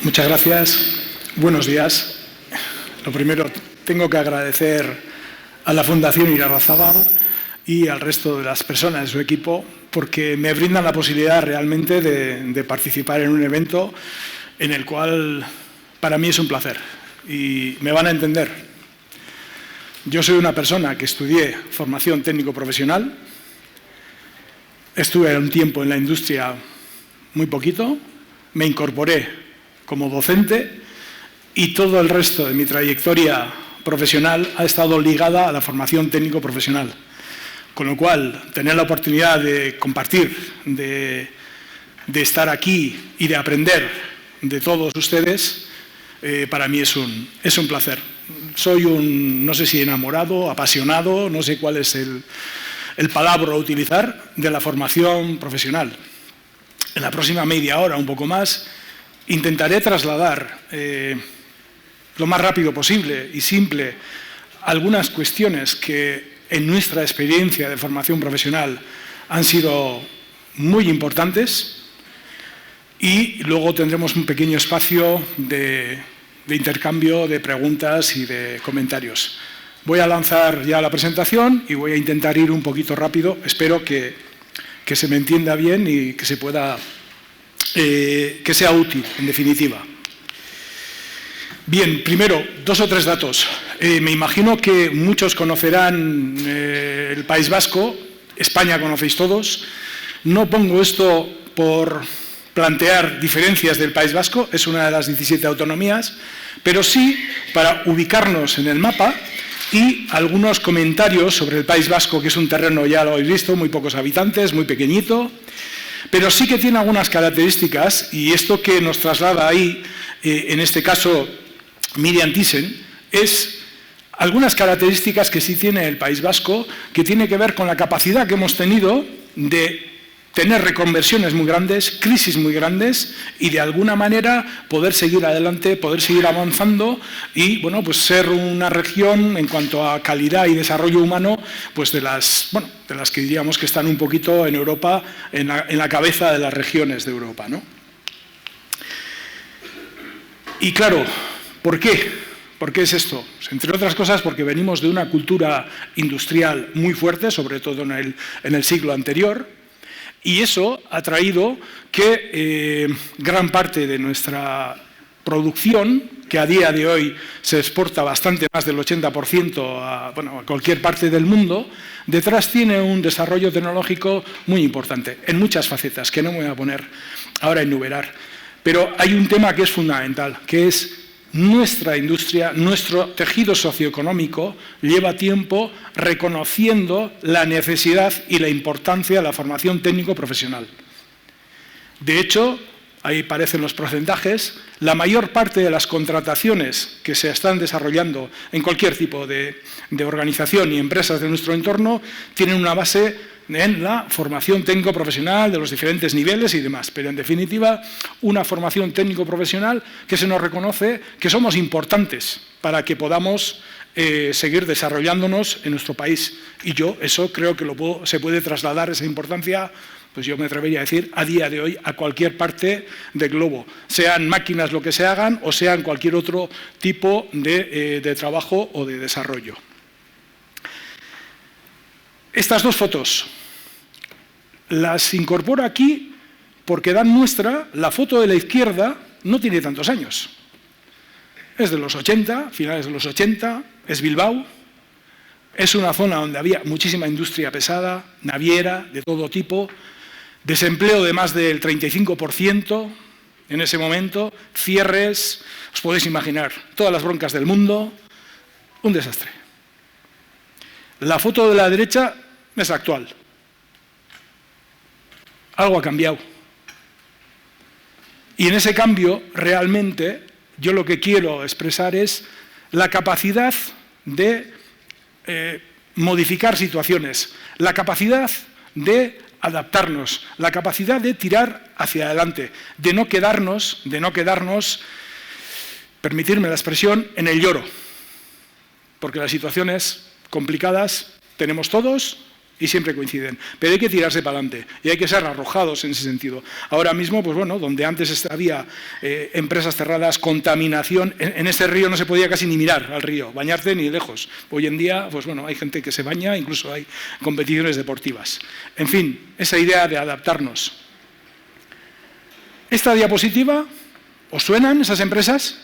Muchas gracias. Buenos días. Lo primero, tengo que agradecer a la Fundación Irarrázaval y al resto de las personas de su equipo porque me brindan la posibilidad realmente de participar en un evento en el cual para mí es un placer y me van a entender. Yo soy una persona que estudié formación técnico-profesional, estuve un tiempo en la industria, muy poquito, me incorporé como docente y todo el resto de mi trayectoria profesional ha estado ligada a la formación técnico-profesional. Con lo cual, tener la oportunidad de compartir, de estar aquí y de aprender de todos ustedes, para mí es un placer. Soy no sé si enamorado, apasionado, no sé cuál es el palabra a utilizar, de la formación profesional. En la próxima media hora, un poco más, intentaré trasladar lo más rápido posible y simple algunas cuestiones que en nuestra experiencia de formación profesional han sido muy importantes y luego tendremos un pequeño espacio de intercambio de preguntas y de comentarios. Voy a lanzar ya la presentación y voy a intentar ir un poquito rápido. Espero que se me entienda bien y que se pueda, que sea útil, en definitiva. Bien, primero, 2 o 3 datos. Me imagino que muchos conocerán el País Vasco, España conocéis todos. No pongo esto por plantear diferencias del País Vasco, es una de las 17 autonomías, pero sí para ubicarnos en el mapa y algunos comentarios sobre el País Vasco, que es un terreno, ya lo habéis visto, muy pocos habitantes, muy pequeñito, pero sí que tiene algunas características y esto que nos traslada ahí, en este caso Miriam Thyssen, es algunas características que sí tiene el País Vasco, que tiene que ver con la capacidad que hemos tenido de tener reconversiones muy grandes, crisis muy grandes y de alguna manera poder seguir adelante, poder seguir avanzando y bueno, pues ser una región en cuanto a calidad y desarrollo humano, pues de las que diríamos que están un poquito en Europa, en la cabeza de las regiones de Europa, ¿no? Y claro, ¿por qué? ¿Por qué es esto? Pues, entre otras cosas, porque venimos de una cultura industrial muy fuerte, sobre todo en el siglo anterior, y eso ha traído que gran parte de nuestra producción, que a día de hoy se exporta bastante más del 80% a cualquier parte del mundo, detrás tiene un desarrollo tecnológico muy importante, en muchas facetas, que no me voy a poner ahora a enumerar. Pero hay un tema que es fundamental, que es nuestra industria, nuestro tejido socioeconómico lleva tiempo reconociendo la necesidad y la importancia de la formación técnico-profesional. De hecho, ahí aparecen los porcentajes, la mayor parte de las contrataciones que se están desarrollando en cualquier tipo de organización y empresas de nuestro entorno tienen una base en la formación técnico-profesional de los diferentes niveles y demás. Pero, en definitiva, una formación técnico-profesional que se nos reconoce que somos importantes para que podamos seguir desarrollándonos en nuestro país. Y yo eso creo que se puede trasladar, esa importancia, pues yo me atrevería a decir, a día de hoy, a cualquier parte del globo. Sean máquinas lo que se hagan o sean cualquier otro tipo de trabajo o de desarrollo. Estas 2 fotos las incorporo aquí porque dan muestra, la foto de la izquierda no tiene tantos años. Es de los 80, finales de los 80, es Bilbao, es una zona donde había muchísima industria pesada, naviera, de todo tipo, desempleo de más del 35% en ese momento, cierres, os podéis imaginar, todas las broncas del mundo, un desastre. La foto de la derecha es actual. Algo ha cambiado. Y en ese cambio, realmente, yo lo que quiero expresar es la capacidad de modificar situaciones, la capacidad de adaptarnos, la capacidad de tirar hacia adelante, de no quedarnos, permitirme la expresión, en el lloro. Porque las situaciones complicadas tenemos todos y siempre coinciden. Pero hay que tirarse para adelante y hay que ser arrojados en ese sentido. Ahora mismo, pues bueno, donde antes había empresas cerradas, contaminación, en este río no se podía casi ni mirar al río, bañarte ni lejos. Hoy en día, pues bueno, hay gente que se baña, incluso hay competiciones deportivas. En fin, esa idea de adaptarnos. Esta diapositiva, ¿os suenan esas empresas?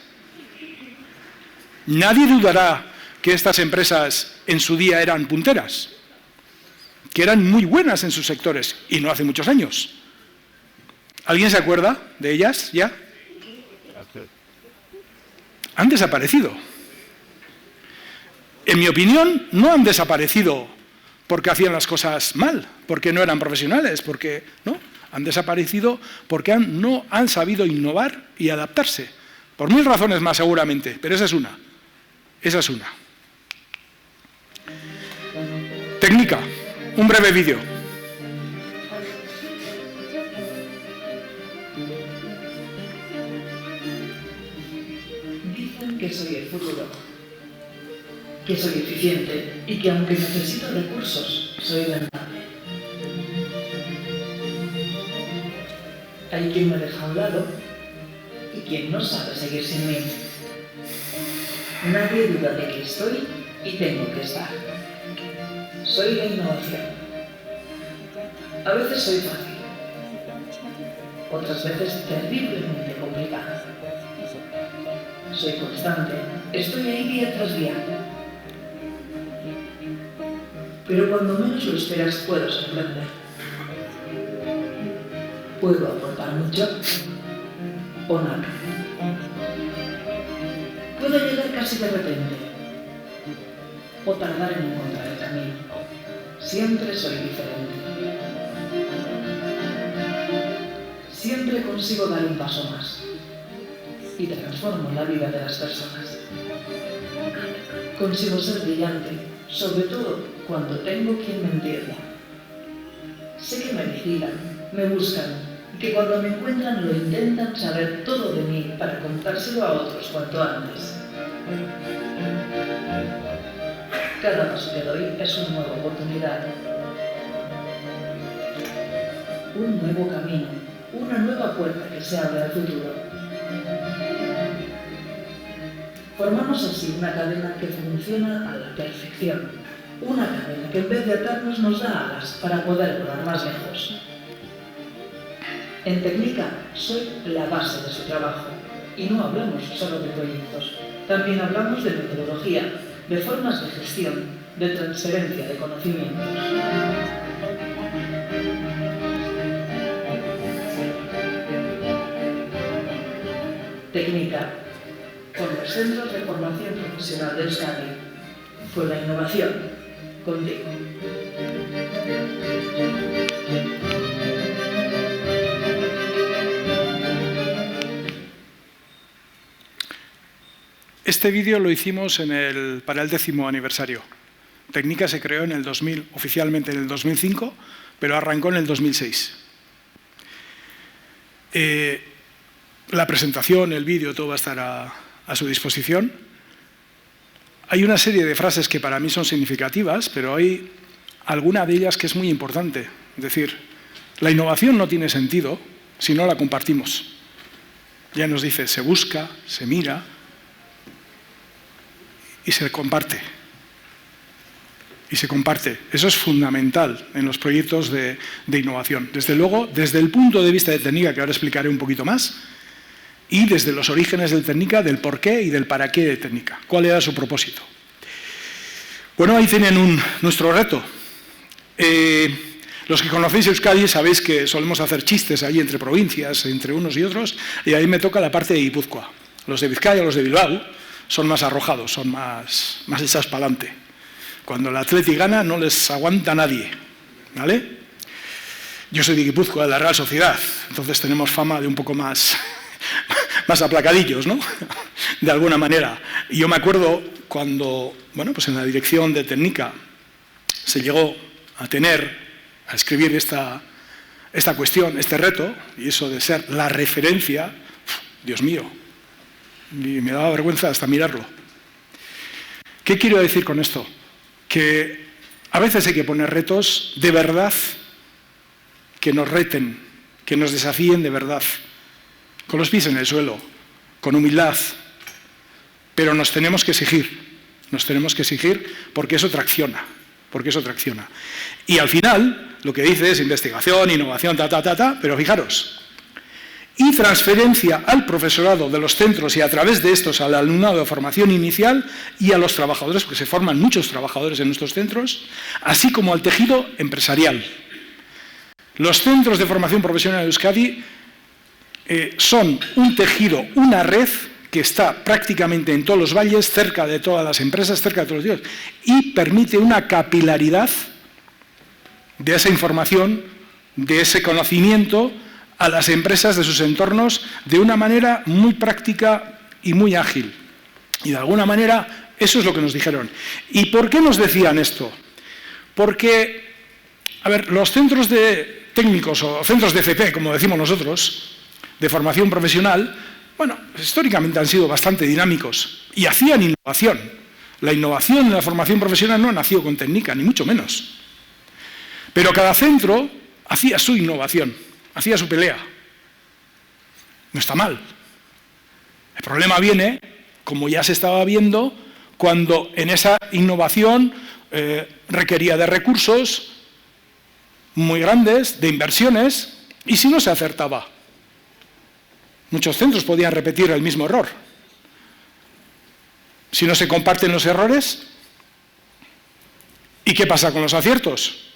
Nadie dudará que estas empresas en su día eran punteras, que eran muy buenas en sus sectores, y no hace muchos años. ¿Alguien se acuerda de ellas ya? Han desaparecido. En mi opinión, no han desaparecido porque hacían las cosas mal, porque no eran profesionales, porque no. Han desaparecido porque no han sabido innovar y adaptarse. Por mil razones más, seguramente, pero esa es una. Esa es una. Técnica. Un breve vídeo. Dicen que soy el futuro, que soy eficiente y que aunque necesito recursos, soy rentable. Hay quien me deja a un lado y quien no sabe seguir sin mí. Nadie duda de que estoy y tengo que estar. Soy la innovación. A veces soy fácil, otras veces terriblemente complicada. Soy constante, estoy ahí día tras día. Pero cuando menos lo esperas puedo sorprender. Puedo aportar mucho o nada. Puedo llegar casi de repente o tardar en encontrar el camino. Siempre soy diferente. Siempre consigo dar un paso más y transformo la vida de las personas. Consigo ser brillante, sobre todo cuando tengo quien me entienda. Sé que me vigilan, me buscan, y que cuando me encuentran lo intentan saber todo de mí para contárselo a otros cuanto antes. Cada paso que doy es una nueva oportunidad, un nuevo camino, una nueva puerta que se abre al futuro. Formamos así una cadena que funciona a la perfección, una cadena que en vez de atarnos nos da alas para poder volar más lejos. En Técnica soy la base de su trabajo y no hablamos solo de proyectos, también hablamos de metodología, de formas de gestión, de transferencia de conocimientos. Técnica, con los centros de formación profesional de Euskadi, fue la innovación contigo. Este vídeo lo hicimos para el 10º aniversario. Técnica se creó en el 2000, oficialmente en el 2005, pero arrancó en el 2006. La presentación, el vídeo, todo va a estar a su disposición. Hay una serie de frases que para mí son significativas, pero hay alguna de ellas que es muy importante. Es decir, la innovación no tiene sentido si no la compartimos. Ya nos dice, se busca, se mira y se comparte. Y se comparte. Eso es fundamental en los proyectos de innovación. Desde luego, desde el punto de vista de Técnica, que ahora explicaré un poquito más, y desde los orígenes de Técnica, del por qué y del para qué de Técnica. ¿Cuál era su propósito? Bueno, ahí tienen nuestro reto. Los que conocéis Euskadi sabéis que solemos hacer chistes ahí entre provincias, entre unos y otros, y ahí me toca la parte de Guipúzcoa. Los de Vizcaya, los de Bilbao, son más arrojados, son más echados para adelante. Cuando el Atleti gana no les aguanta nadie, ¿vale? Yo soy de Guipúzcoa, de la Real Sociedad, entonces tenemos fama de un poco más aplacadillos, ¿no? De alguna manera. Y yo me acuerdo cuando, bueno, pues en la dirección de Técnica se llegó a escribir esta cuestión, este reto, y eso de ser la referencia, Dios mío, y me daba vergüenza hasta mirarlo. ¿Qué quiero decir con esto? Que A veces hay que poner retos de verdad que nos reten, que nos desafíen de verdad, con los pies en el suelo, con humildad, pero nos tenemos que exigir porque eso tracciona, Y al final, lo que dice es investigación, innovación, pero fijaros, y transferencia al profesorado de los centros y a través de estos al alumnado de formación inicial y a los trabajadores, porque se forman muchos trabajadores en nuestros centros, así como al tejido empresarial. Los centros de formación profesional de Euskadi son un tejido, una red que está prácticamente en todos los valles, cerca de todas las empresas, cerca de todos los sitios, y permite una capilaridad de esa información, de ese conocimiento a las empresas de sus entornos de una manera muy práctica y muy ágil. Y de alguna manera eso es lo que nos dijeron. ¿Y por qué nos decían esto? Porque, a ver, los centros de técnicos o centros de FP, como decimos nosotros, de formación profesional, bueno, históricamente han sido bastante dinámicos y hacían innovación. La innovación en la formación profesional no ha nacido con técnica, ni mucho menos. Pero cada centro hacía su innovación, hacía su pelea. No está mal. El problema viene, como ya se estaba viendo, cuando en esa innovación requería de recursos muy grandes, de inversiones, y si no se acertaba. Muchos centros podían repetir el mismo error. Si no se comparten los errores, ¿y qué pasa con los aciertos?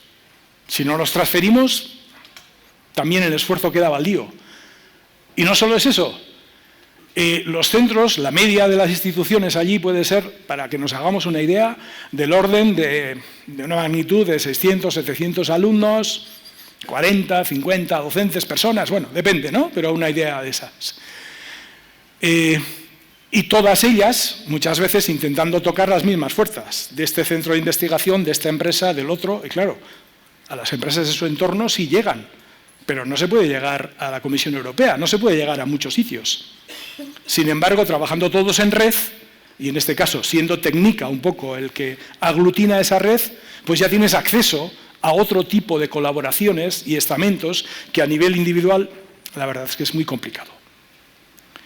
Si no los transferimos, también el esfuerzo queda baldío. Y no solo es eso. Los centros, la media de las instituciones allí puede ser, para que nos hagamos una idea, del orden de una magnitud de 600, 700 alumnos, 40, 50 docentes, personas, bueno, depende, ¿no? Pero una idea de esas. Y todas ellas, muchas veces, intentando tocar las mismas fuerzas, de este centro de investigación, de esta empresa, del otro, y claro, a las empresas de su entorno sí llegan, pero no se puede llegar a la Comisión Europea, no se puede llegar a muchos sitios. Sin embargo, trabajando todos en red, y en este caso siendo Técnica un poco el que aglutina esa red, pues ya tienes acceso a otro tipo de colaboraciones y estamentos que a nivel individual, la verdad es que es muy complicado.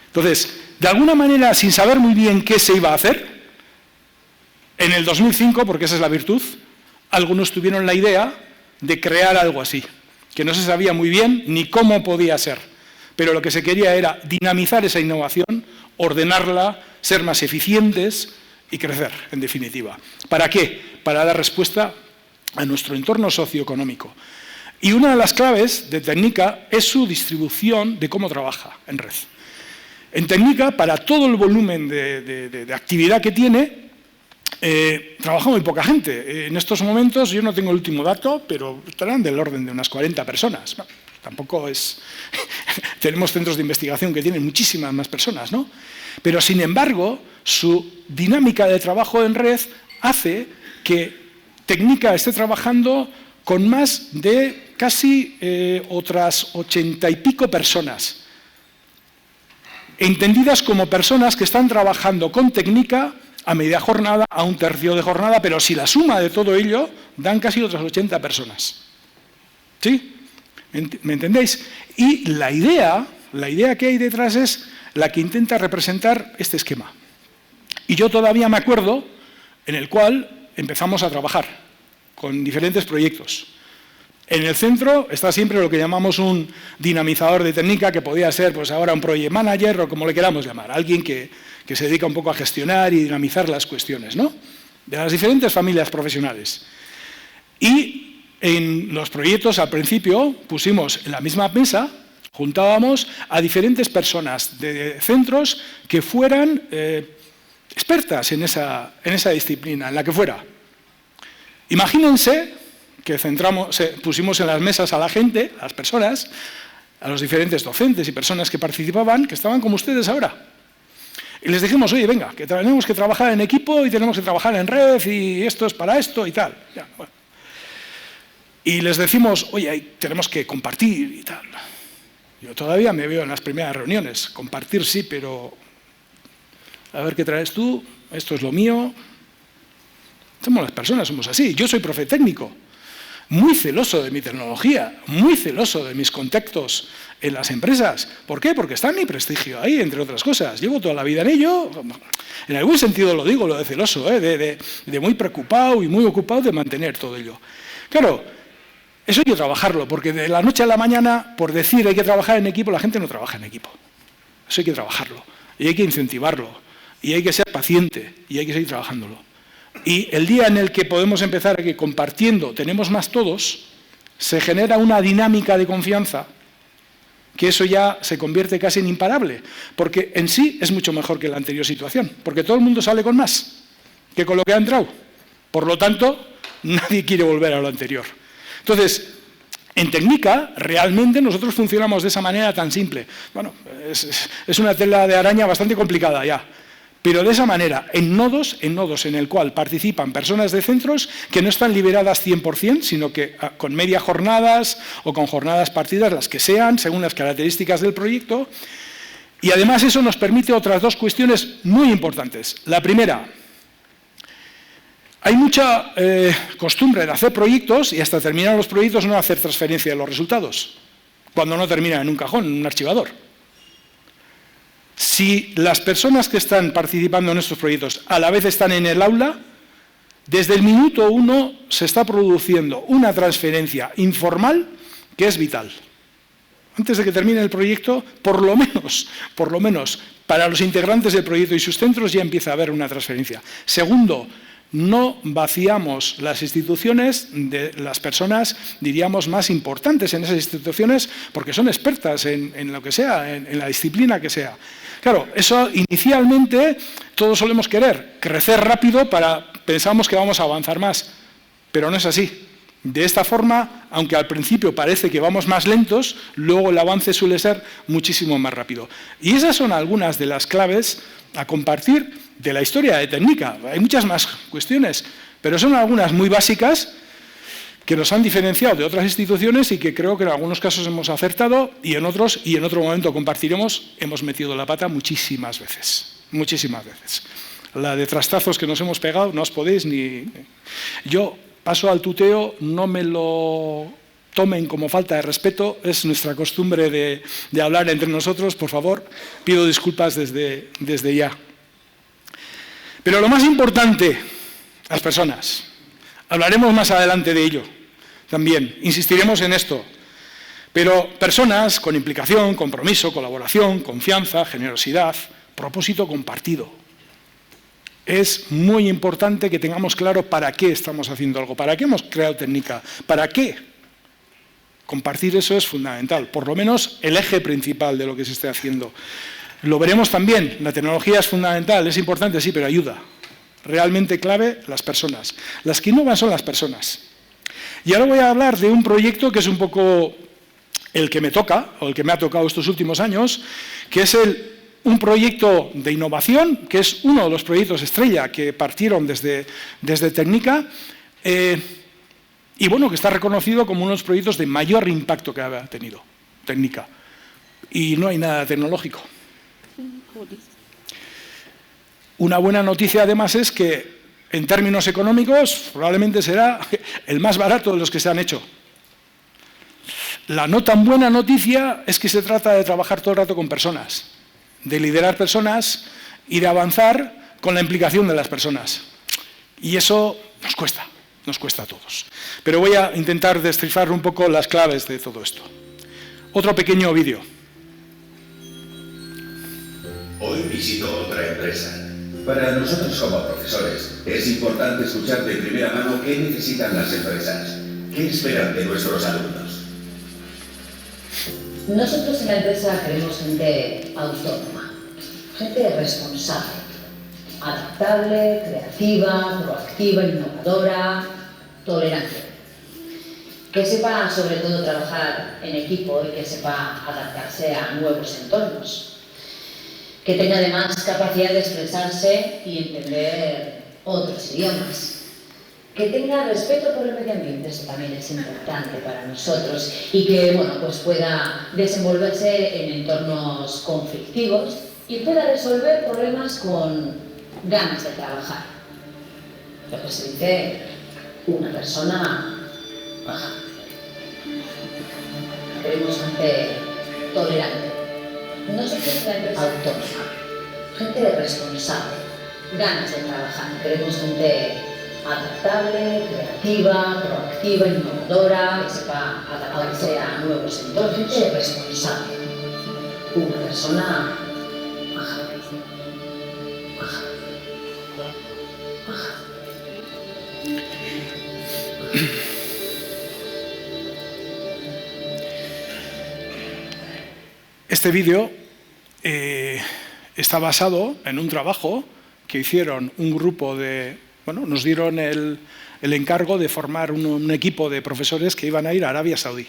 Entonces, de alguna manera, sin saber muy bien qué se iba a hacer, en el 2005, porque esa es la virtud, algunos tuvieron la idea de crear algo así, que no se sabía muy bien ni cómo podía ser, pero lo que se quería era dinamizar esa innovación, ordenarla, ser más eficientes y crecer, en definitiva. ¿Para qué? Para dar respuesta a nuestro entorno socioeconómico. Y una de las claves de Técnica es su distribución de cómo trabaja en red. En Técnica, para todo el volumen de actividad que tiene, trabaja muy poca gente. En estos momentos, yo no tengo el último dato, pero estarán del orden de unas 40 personas. No, tampoco es... Tenemos centros de investigación que tienen muchísimas más personas, ¿no? Pero, sin embargo, su dinámica de trabajo en red hace que Técnica esté trabajando con más de casi otras 80 y pico personas, entendidas como personas que están trabajando con Técnica a media jornada, a un tercio de jornada, pero si la suma de todo ello, dan casi otras 80 personas. ¿Sí? ¿Me entendéis? Y la idea que hay detrás es la que intenta representar este esquema. Y yo todavía me acuerdo en el cual empezamos a trabajar con diferentes proyectos. En el centro está siempre lo que llamamos un dinamizador de Técnica, que podía ser pues ahora un project manager o como le queramos llamar, alguien que se dedica un poco a gestionar y dinamizar las cuestiones, ¿no? De las diferentes familias profesionales. Y en los proyectos al principio pusimos en la misma mesa, juntábamos a diferentes personas de centros que fueran expertas en esa disciplina, en la que fuera. Imagínense que pusimos en las mesas a la gente, a las personas, a los diferentes docentes y personas que participaban, que estaban como ustedes ahora. Y les dijimos, oye, venga, que tenemos que trabajar en equipo y tenemos que trabajar en red y esto es para esto y tal. Ya, bueno. Y les decimos, oye, tenemos que compartir y tal. Yo todavía me veo en las primeras reuniones. Compartir sí, pero a ver qué traes tú, esto es lo mío. Somos las personas, somos así. Yo soy profe técnico, muy celoso de mi tecnología, muy celoso de mis contactos en las empresas. ¿Por qué? Porque está mi prestigio ahí, entre otras cosas. Llevo toda la vida en ello. En algún sentido lo digo, lo de celoso, de muy preocupado y muy ocupado de mantener todo ello. Claro, eso hay que trabajarlo, porque de la noche a la mañana, por decir hay que trabajar en equipo, la gente no trabaja en equipo. Eso hay que trabajarlo, y hay que incentivarlo, y hay que ser paciente, y hay que seguir trabajándolo. Y el día en el que podemos empezar a que compartiendo tenemos más todos, se genera una dinámica de confianza que eso ya se convierte casi en imparable, porque en sí es mucho mejor que la anterior situación, porque todo el mundo sale con más que con lo que ha entrado. Por lo tanto, nadie quiere volver a lo anterior. Entonces, en técnica, realmente nosotros funcionamos de esa manera tan simple. Bueno, es una tela de araña bastante complicada ya. Pero de esa manera, en nodos en el cual participan personas de centros que no están liberadas 100%, sino que con media jornadas o con jornadas partidas, las que sean, según las características del proyecto. Y además eso nos permite otras dos cuestiones muy importantes. La primera, hay mucha costumbre de hacer proyectos y hasta terminar los proyectos no hacer transferencia de los resultados, cuando no terminan en un cajón, en un archivador. Si las personas que están participando en estos proyectos a la vez están en el aula, desde el minuto 1 se está produciendo una transferencia informal que es vital. Antes de que termine el proyecto, por lo menos, para los integrantes del proyecto y sus centros ya empieza a haber una transferencia. Segundo, no vaciamos las instituciones de las personas, diríamos, más importantes en esas instituciones, porque son expertas en lo que sea, en la disciplina que sea. Claro, eso inicialmente todos solemos querer crecer rápido pensamos que vamos a avanzar más, pero no es así. De esta forma, aunque al principio parece que vamos más lentos, luego el avance suele ser muchísimo más rápido. Y esas son algunas de las claves a compartir de la historia de Técnica. Hay muchas más cuestiones, pero son algunas muy básicas que nos han diferenciado de otras instituciones y que creo que en algunos casos hemos acertado y en otros, y en otro momento compartiremos, hemos metido la pata muchísimas veces. Muchísimas veces. La de trastazos que nos hemos pegado, no os podéis ni... Yo paso al tuteo, no me lo tomen como falta de respeto, es nuestra costumbre de hablar entre nosotros, por favor, pido disculpas desde ya. Pero lo más importante, las personas. Hablaremos más adelante de ello también, insistiremos en esto. Pero personas con implicación, compromiso, colaboración, confianza, generosidad, propósito compartido. Es muy importante que tengamos claro para qué estamos haciendo algo, para qué hemos creado Técnica, para qué. Compartir eso es fundamental, por lo menos el eje principal de lo que se esté haciendo. Lo veremos también, la tecnología es fundamental, es importante, sí, pero ayuda. Realmente clave, las personas. Las que innovan son las personas. Y ahora voy a hablar de un proyecto que es un poco el que me toca, o el que me ha tocado estos últimos años, que es un proyecto de innovación, que es uno de los proyectos estrella que partieron desde Técnica, y bueno, que está reconocido como uno de los proyectos de mayor impacto que ha tenido Técnica. Y no hay nada tecnológico. Una buena noticia además es que en términos económicos probablemente será el más barato de los que se han hecho. La no tan buena noticia es que se trata de trabajar todo el rato con personas, de liderar personas y de avanzar con la implicación de las personas. Y eso nos cuesta a todos. Pero voy a intentar descifrar un poco las claves de todo esto. Otro pequeño vídeo. Hoy visito otra empresa. Para nosotros como profesores es importante escuchar de primera mano qué necesitan las empresas, qué esperan de nuestros alumnos. Nosotros en la empresa queremos gente autónoma, gente responsable, adaptable, creativa, proactiva, innovadora, tolerante. Que sepa sobre todo trabajar en equipo y que sepa adaptarse a nuevos entornos. Que tenga además capacidad de expresarse y entender otros idiomas. Que tenga respeto por el medio ambiente, eso también es importante para nosotros. Y que pues pueda desenvolverse en entornos conflictivos y pueda resolver problemas con ganas de trabajar. lo que se dice una persona baja. Queremos gente tolerante, no sé qué gente autónoma, gente responsable, ganas de trabajar. Queremos gente adaptable, creativa, proactiva, innovadora, que sepa adaptarse a nuevos entornos, gente responsable. Una persona baja. Este vídeo está basado en un trabajo que hicieron un grupo de... Bueno, nos dieron el encargo de formar un equipo de profesores que iban a ir a Arabia Saudí.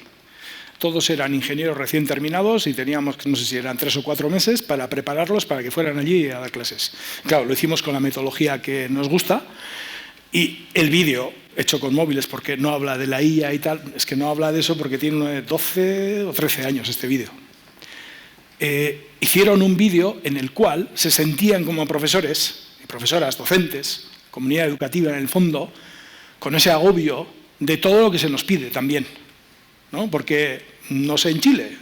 Todos eran ingenieros recién terminados y teníamos, no sé si eran 3 o 4 meses, para prepararlos para que fueran allí a dar clases. Claro, lo hicimos con la metodología que nos gusta y el vídeo hecho con móviles, porque no habla de la IA y tal, es que no habla de eso porque tiene 12 o 13 años este vídeo. Hicieron un vídeo en el cual se sentían como profesores y profesoras, docentes, comunidad educativa en el fondo, con ese agobio de todo lo que se nos pide también, ¿no? Porque, no sé, en Chile,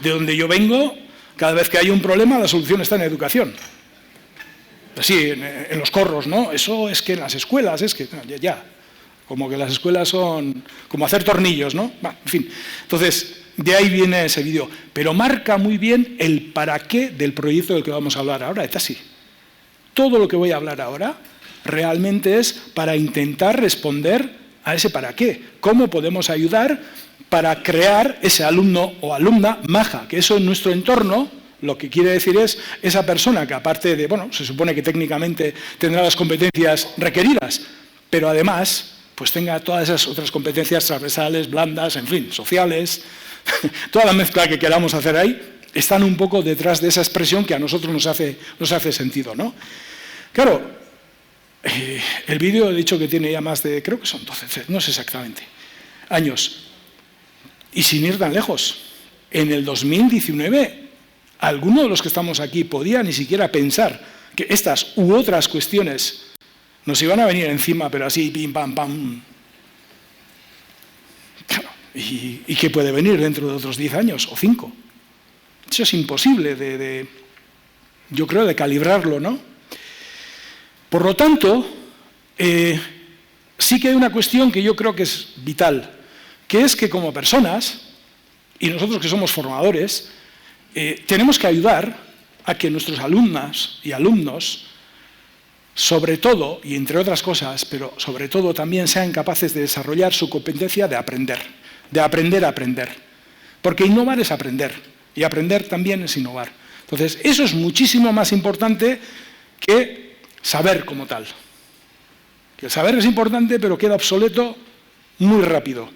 de donde yo vengo, cada vez que hay un problema la solución está en educación. Así, en los corros, ¿no? Eso es que en las escuelas, es que ya, como que las escuelas son como hacer tornillos, ¿no? En fin, entonces... De ahí viene ese vídeo, pero marca muy bien el para qué del proyecto del que vamos a hablar ahora, es así. Todo lo que voy a hablar ahora realmente es para intentar responder a ese para qué. ¿Cómo podemos ayudar para crear ese alumno o alumna maja? Que eso en nuestro entorno lo que quiere decir es esa persona que aparte de, bueno, se supone que técnicamente tendrá las competencias requeridas, pero además pues tenga todas esas otras competencias transversales, blandas, en fin, sociales. Toda la mezcla que queramos hacer ahí están un poco detrás de esa expresión que a nosotros nos hace sentido, ¿no? Claro, el vídeo he dicho que tiene ya más de, creo que son 12, no sé exactamente, años. Y sin ir tan lejos, en el 2019, alguno de los que estamos aquí podía ni siquiera pensar que estas u otras cuestiones nos iban a venir encima, pero así, pim, pam, pam. Claro. ¿Y qué puede venir dentro de otros 10 años o 5? Eso es imposible yo creo, de calibrarlo, ¿no? Por lo tanto, sí que hay una cuestión que yo creo que es vital, que es que como personas, y nosotros que somos formadores, tenemos que ayudar a que nuestros alumnas y alumnos, sobre todo, y entre otras cosas, pero sobre todo también sean capaces de desarrollar su competencia de aprender a aprender. Porque innovar es aprender, y aprender también es innovar. Entonces, eso es muchísimo más importante que saber como tal. Que el saber es importante, pero queda obsoleto muy rápido.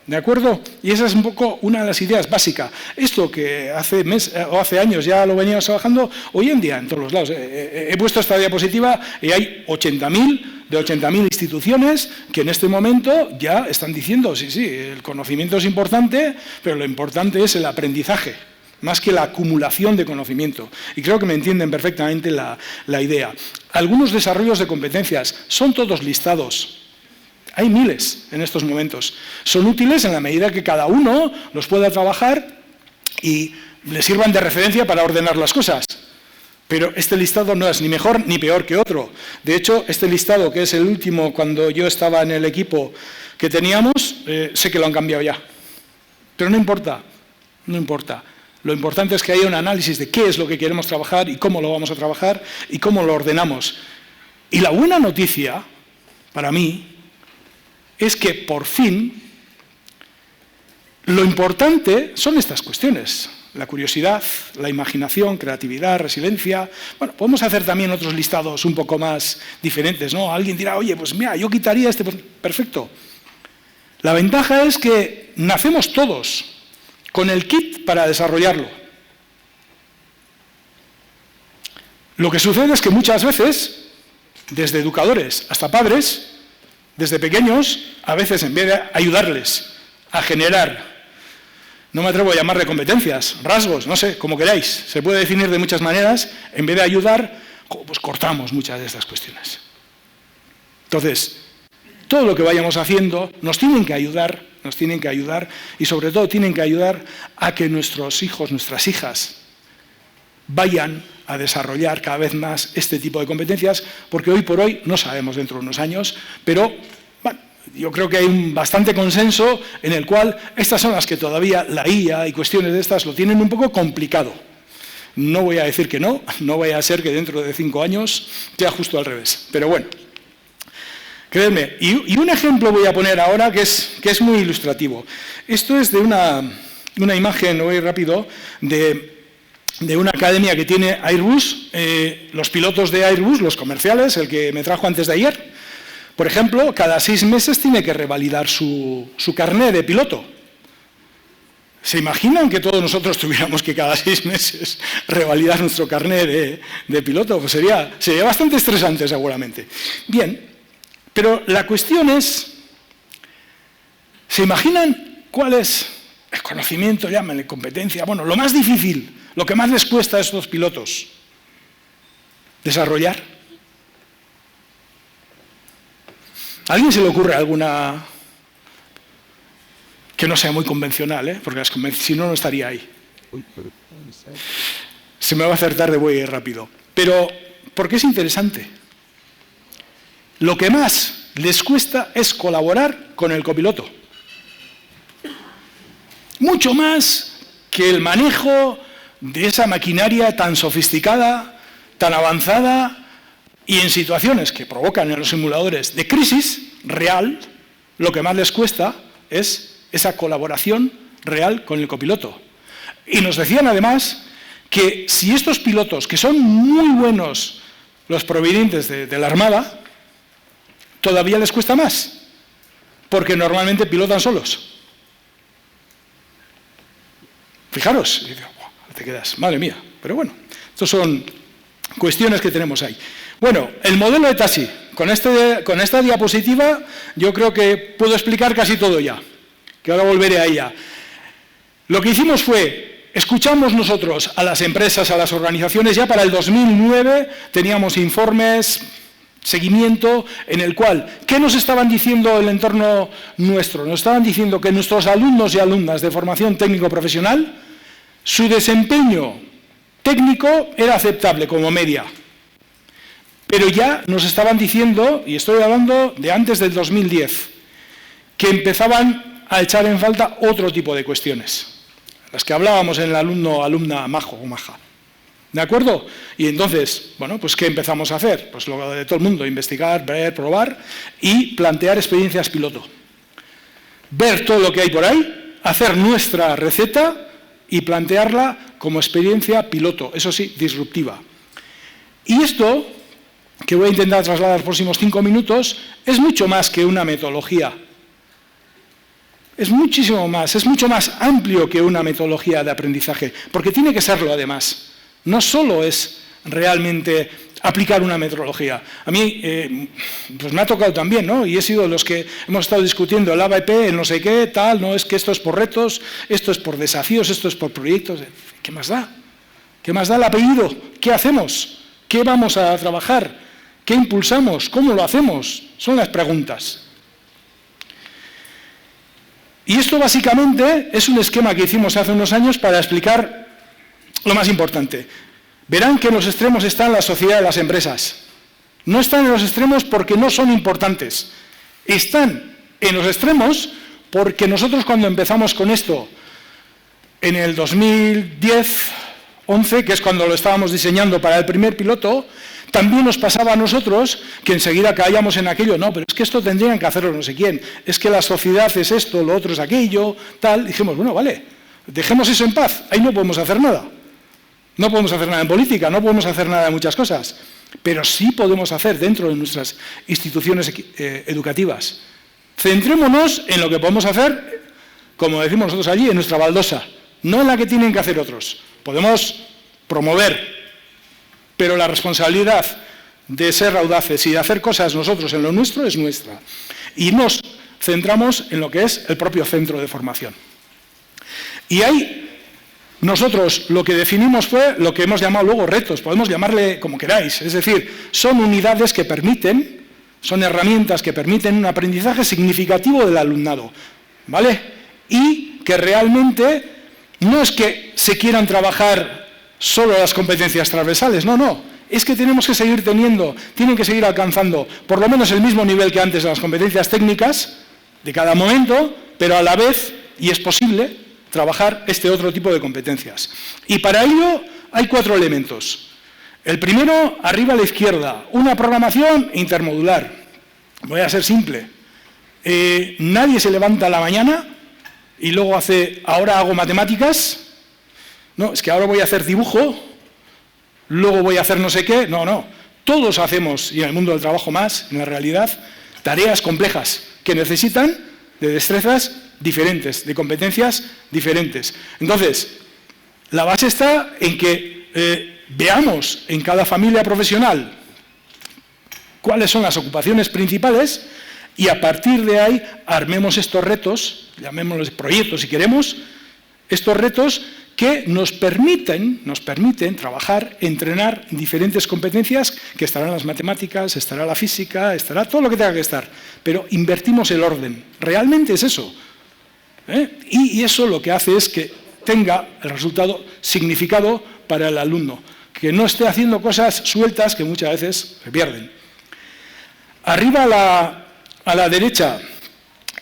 ¿De acuerdo? Y esa es un poco una de las ideas básicas. Esto que hace años ya lo veníamos trabajando, hoy en día en todos los lados. He puesto esta diapositiva y hay 80.000 instituciones que en este momento ya están diciendo, sí, el conocimiento es importante, pero lo importante es el aprendizaje, más que la acumulación de conocimiento. Y creo que me entienden perfectamente la idea. Algunos desarrollos de competencias son todos listados. Hay miles en estos momentos. Son útiles en la medida que cada uno los pueda trabajar y le sirvan de referencia para ordenar las cosas. Pero este listado no es ni mejor ni peor que otro. De hecho, este listado, que es el último cuando yo estaba en el equipo que teníamos, sé que lo han cambiado ya. Pero no importa, no importa. Lo importante es que haya un análisis de qué es lo que queremos trabajar y cómo lo vamos a trabajar y cómo lo ordenamos. Y la buena noticia, para mí, es que por fin lo importante son estas cuestiones. La curiosidad, la imaginación, creatividad, resiliencia. Bueno, podemos hacer también otros listados un poco más diferentes, ¿no? Alguien dirá, oye, pues mira, yo quitaría este. Pues, perfecto. La ventaja es que nacemos todos con el kit para desarrollarlo. Lo que sucede es que muchas veces, desde educadores hasta padres, desde pequeños, a veces en vez de ayudarles a generar, no me atrevo a llamarle competencias, rasgos, no sé, como queráis, se puede definir de muchas maneras, en vez de ayudar, pues cortamos muchas de estas cuestiones. Entonces, todo lo que vayamos haciendo nos tienen que ayudar y sobre todo tienen que ayudar a que nuestros hijos, nuestras hijas, vayan a desarrollar cada vez más este tipo de competencias, porque hoy por hoy no sabemos dentro de unos años, pero bueno, yo creo que hay un bastante consenso en el cual estas son las que todavía la IA y cuestiones de estas lo tienen un poco complicado. No voy a decir que no vaya a ser que dentro de 5 años sea justo al revés, pero bueno. Creedme, y un ejemplo voy a poner ahora que es muy ilustrativo. Esto es de una imagen, voy rápido, de una academia que tiene Airbus. Los pilotos de Airbus, los comerciales, el que me trajo antes de ayer, por ejemplo, cada 6 meses tiene que revalidar su carné de piloto. ¿Se imaginan que todos nosotros tuviéramos que cada 6 meses revalidar nuestro carné de piloto? Pues sería bastante estresante seguramente. Bien. Pero la cuestión es, ¿se imaginan cuál es el conocimiento, llámenle competencia? Bueno, lo más difícil, lo que más les cuesta a estos pilotos desarrollar. ¿A alguien se le ocurre alguna que no sea muy convencional? Porque si no, no estaría ahí. Se me va a hacer tarde, voy a ir rápido. Pero, ¿por qué es interesante? Lo que más les cuesta es colaborar con el copiloto. Mucho más que el manejo de esa maquinaria tan sofisticada, tan avanzada, y en situaciones que provocan en los simuladores de crisis real, lo que más les cuesta es esa colaboración real con el copiloto. Y nos decían además que si estos pilotos, que son muy buenos los provenientes de la Armada, todavía les cuesta más, porque normalmente pilotan solos. Fijaros, y digo, te quedas, madre mía, pero bueno, estas son cuestiones que tenemos ahí. Bueno, el modelo de taxi, con esta diapositiva yo creo que puedo explicar casi todo ya, que ahora volveré a ella. Lo que hicimos fue, escuchamos nosotros a las empresas, a las organizaciones, ya para el 2009 teníamos informes, seguimiento, en el cual, ¿qué nos estaban diciendo el entorno nuestro? Nos estaban diciendo que nuestros alumnos y alumnas de formación técnico-profesional, su desempeño técnico era aceptable como media. Pero ya nos estaban diciendo, y estoy hablando de antes del 2010, que empezaban a echar en falta otro tipo de cuestiones, las que hablábamos en el alumna majo o maja. ¿De acuerdo? Y entonces, bueno, pues ¿qué empezamos a hacer? Pues lo de todo el mundo, investigar, ver, probar y plantear experiencias piloto. Ver todo lo que hay por ahí, hacer nuestra receta y plantearla como experiencia piloto, eso sí, disruptiva. Y esto, que voy a intentar trasladar en los próximos 5 minutos, es mucho más que una metodología. Es muchísimo más, es mucho más amplio que una metodología de aprendizaje, porque tiene que serlo además. No solo es realmente aplicar una metodología. A mí, pues me ha tocado también, ¿no? Y he sido de los que hemos estado discutiendo el ABP, el no sé qué, tal, no es que esto es por retos, esto es por desafíos, esto es por proyectos. ¿Qué más da? ¿Qué más da el apellido? ¿Qué hacemos? ¿Qué vamos a trabajar? ¿Qué impulsamos? ¿Cómo lo hacemos? Son las preguntas. Y esto básicamente es un esquema que hicimos hace unos años para explicar lo más importante. Verán que en los extremos están la sociedad y las empresas. No están en los extremos porque no son importantes. Están en los extremos porque nosotros cuando empezamos con esto en el 2010-11, que es cuando lo estábamos diseñando para el primer piloto, también nos pasaba a nosotros que enseguida caíamos en aquello, no, pero es que esto tendrían que hacerlo no sé quién, es que la sociedad es esto, lo otro es aquello, tal. Dijimos, bueno, vale, dejemos eso en paz, ahí no podemos hacer nada. No podemos hacer nada en política, no podemos hacer nada en muchas cosas, pero sí podemos hacer dentro de nuestras instituciones educativas. Centrémonos en lo que podemos hacer, como decimos nosotros allí, en nuestra baldosa, no en la que tienen que hacer otros. Podemos promover, pero la responsabilidad de ser audaces y de hacer cosas nosotros en lo nuestro es nuestra. Y nos centramos en lo que es el propio centro de formación. Y ahí nosotros lo que definimos fue lo que hemos llamado luego retos, podemos llamarle como queráis, es decir, son unidades que permiten son herramientas que permiten un aprendizaje significativo del alumnado, ¿vale? Y que realmente no es que se quieran trabajar solo las competencias transversales, no, es que tenemos que seguir tienen que seguir alcanzando por lo menos el mismo nivel que antes de las competencias técnicas de cada momento, pero a la vez, y es posible, trabajar este otro tipo de competencias. Y para ello hay 4 elementos. El primero, arriba a la izquierda, una programación intermodular. Voy a ser simple. Nadie se levanta a la mañana y luego ahora hago matemáticas. No, es que ahora voy a hacer dibujo, luego voy a hacer no sé qué. No. Todos hacemos, y en el mundo del trabajo más, en la realidad, tareas complejas que necesitan de destrezas diferentes, de competencias diferentes. Entonces, la base está en que veamos en cada familia profesional cuáles son las ocupaciones principales y a partir de ahí armemos estos retos, llamémoslos proyectos si queremos, estos retos que nos permiten trabajar, entrenar diferentes competencias, que estarán las matemáticas, estará la física, estará todo lo que tenga que estar, pero invertimos el orden. Realmente es eso. Y eso lo que hace es que tenga el resultado significado para el alumno, que no esté haciendo cosas sueltas que muchas veces se pierden. Arriba a la derecha,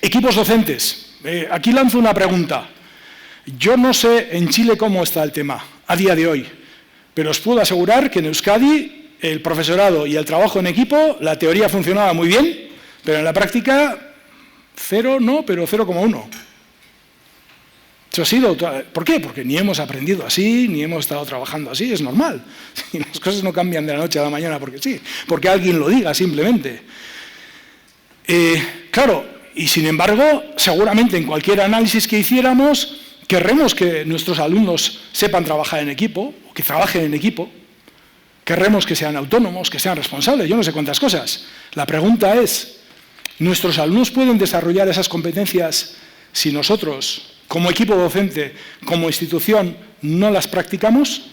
equipos docentes. Aquí lanzo una pregunta. Yo no sé en Chile cómo está el tema a día de hoy, pero os puedo asegurar que en Euskadi el profesorado y el trabajo en equipo, la teoría funcionaba muy bien, pero en la práctica 0 no, pero 0,1. Eso ha sido. ¿Por qué? Porque ni hemos aprendido así, ni hemos estado trabajando así, es normal. Y las cosas no cambian de la noche a la mañana porque sí, porque alguien lo diga simplemente. Claro, y sin embargo, seguramente en cualquier análisis que hiciéramos, querremos que nuestros alumnos sepan trabajar en equipo, o que trabajen en equipo, querremos que sean autónomos, que sean responsables, yo no sé cuántas cosas. La pregunta es, ¿nuestros alumnos pueden desarrollar esas competencias si nosotros, como equipo docente, como institución, no las practicamos?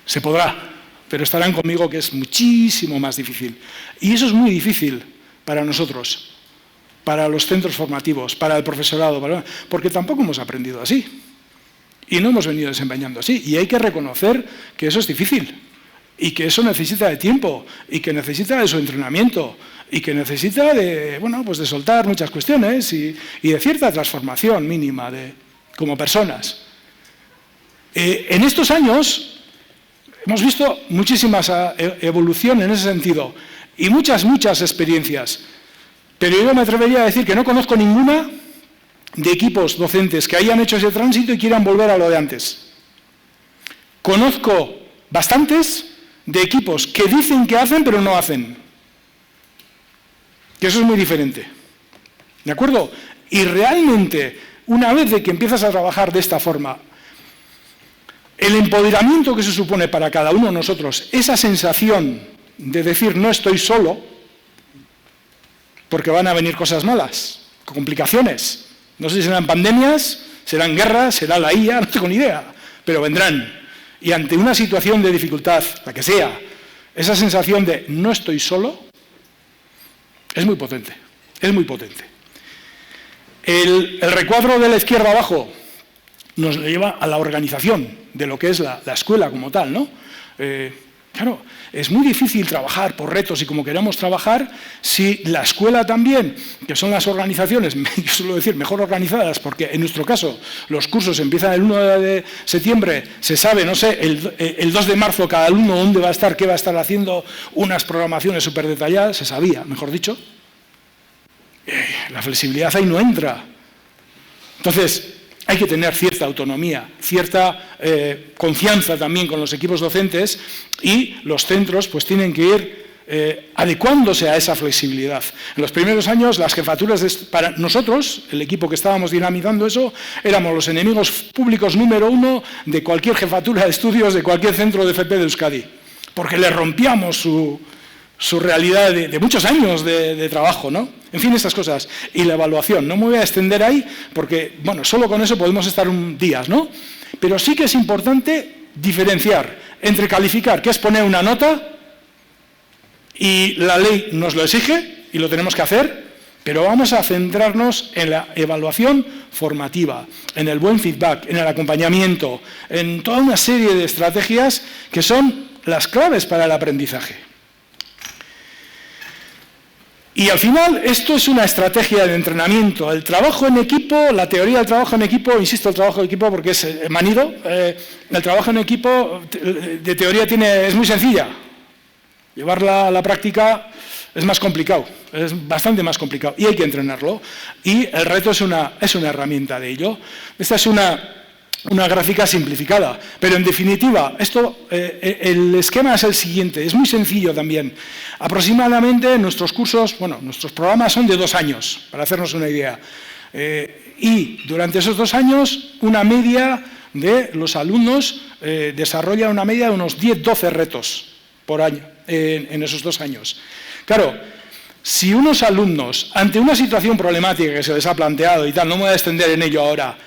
Se podrá, pero estarán conmigo que es muchísimo más difícil. Y eso es muy difícil para nosotros, para los centros formativos, para el profesorado, porque tampoco hemos aprendido así. Y no hemos venido desempeñando así. Y hay que reconocer que eso es difícil. Y que eso necesita de tiempo. Y que necesita de su entrenamiento. Y que necesita de soltar muchas cuestiones y de cierta transformación mínima como personas. En estos años hemos visto muchísima evolución en ese sentido y muchas experiencias, pero yo me atrevería a decir que no conozco ninguna de equipos docentes que hayan hecho ese tránsito y quieran volver a lo de antes. Conozco bastantes de equipos que dicen que hacen pero no hacen. Que eso es muy diferente, ¿de acuerdo? Y realmente, una vez de que empiezas a trabajar de esta forma, el empoderamiento que se supone para cada uno de nosotros, esa sensación de decir no estoy solo, porque van a venir cosas malas, complicaciones, no sé si serán pandemias, serán guerras, será la IA, no tengo ni idea, pero vendrán. Y ante una situación de dificultad, la que sea, esa sensación de no estoy solo, es muy potente, es muy potente. El recuadro de la izquierda abajo nos lleva a la organización de lo que es la escuela como tal, ¿no? Claro, es muy difícil trabajar por retos y como queramos trabajar si la escuela también, que son las organizaciones, yo suelo decir, mejor organizadas, porque en nuestro caso los cursos empiezan el 1 de septiembre, se sabe, no sé, el 2 de marzo cada alumno dónde va a estar, qué va a estar haciendo, unas programaciones súper detalladas, se sabía, mejor dicho. La flexibilidad ahí no entra. Entonces, hay que tener cierta autonomía, cierta confianza también con los equipos docentes y los centros pues tienen que ir adecuándose a esa flexibilidad. En los primeros años las jefaturas, para nosotros, el equipo que estábamos dinamizando eso, éramos los enemigos públicos número 1 de cualquier jefatura de estudios de cualquier centro de FP de Euskadi, porque le rompíamos su realidad de muchos años de trabajo, ¿no? En fin, estas cosas. Y la evaluación. No me voy a extender ahí porque, solo con eso podemos estar días, ¿no? Pero sí que es importante diferenciar entre calificar, que es poner una nota, Y la ley nos lo exige y lo tenemos que hacer, pero vamos a centrarnos en la evaluación formativa, en el buen feedback, en el acompañamiento, en toda una serie de estrategias que son las claves para el aprendizaje. Y al final, esto es una estrategia de entrenamiento. El trabajo en equipo, la teoría del trabajo en equipo, insisto, el trabajo en equipo porque es manido, el trabajo en equipo de teoría es muy sencilla. Llevarla a la práctica es más complicado, es bastante más complicado y hay que entrenarlo. Y el reto es una herramienta de ello. Esta es una gráfica simplificada, pero en definitiva, el esquema es el siguiente, es muy sencillo también. Aproximadamente nuestros cursos, nuestros programas son de 2 años, para hacernos una idea. Y durante esos 2 años, una media de los alumnos desarrolla una media de unos 10-12 retos por año en esos 2 años. Claro, si unos alumnos, ante una situación problemática que se les ha planteado y tal, no me voy a extender en ello ahora,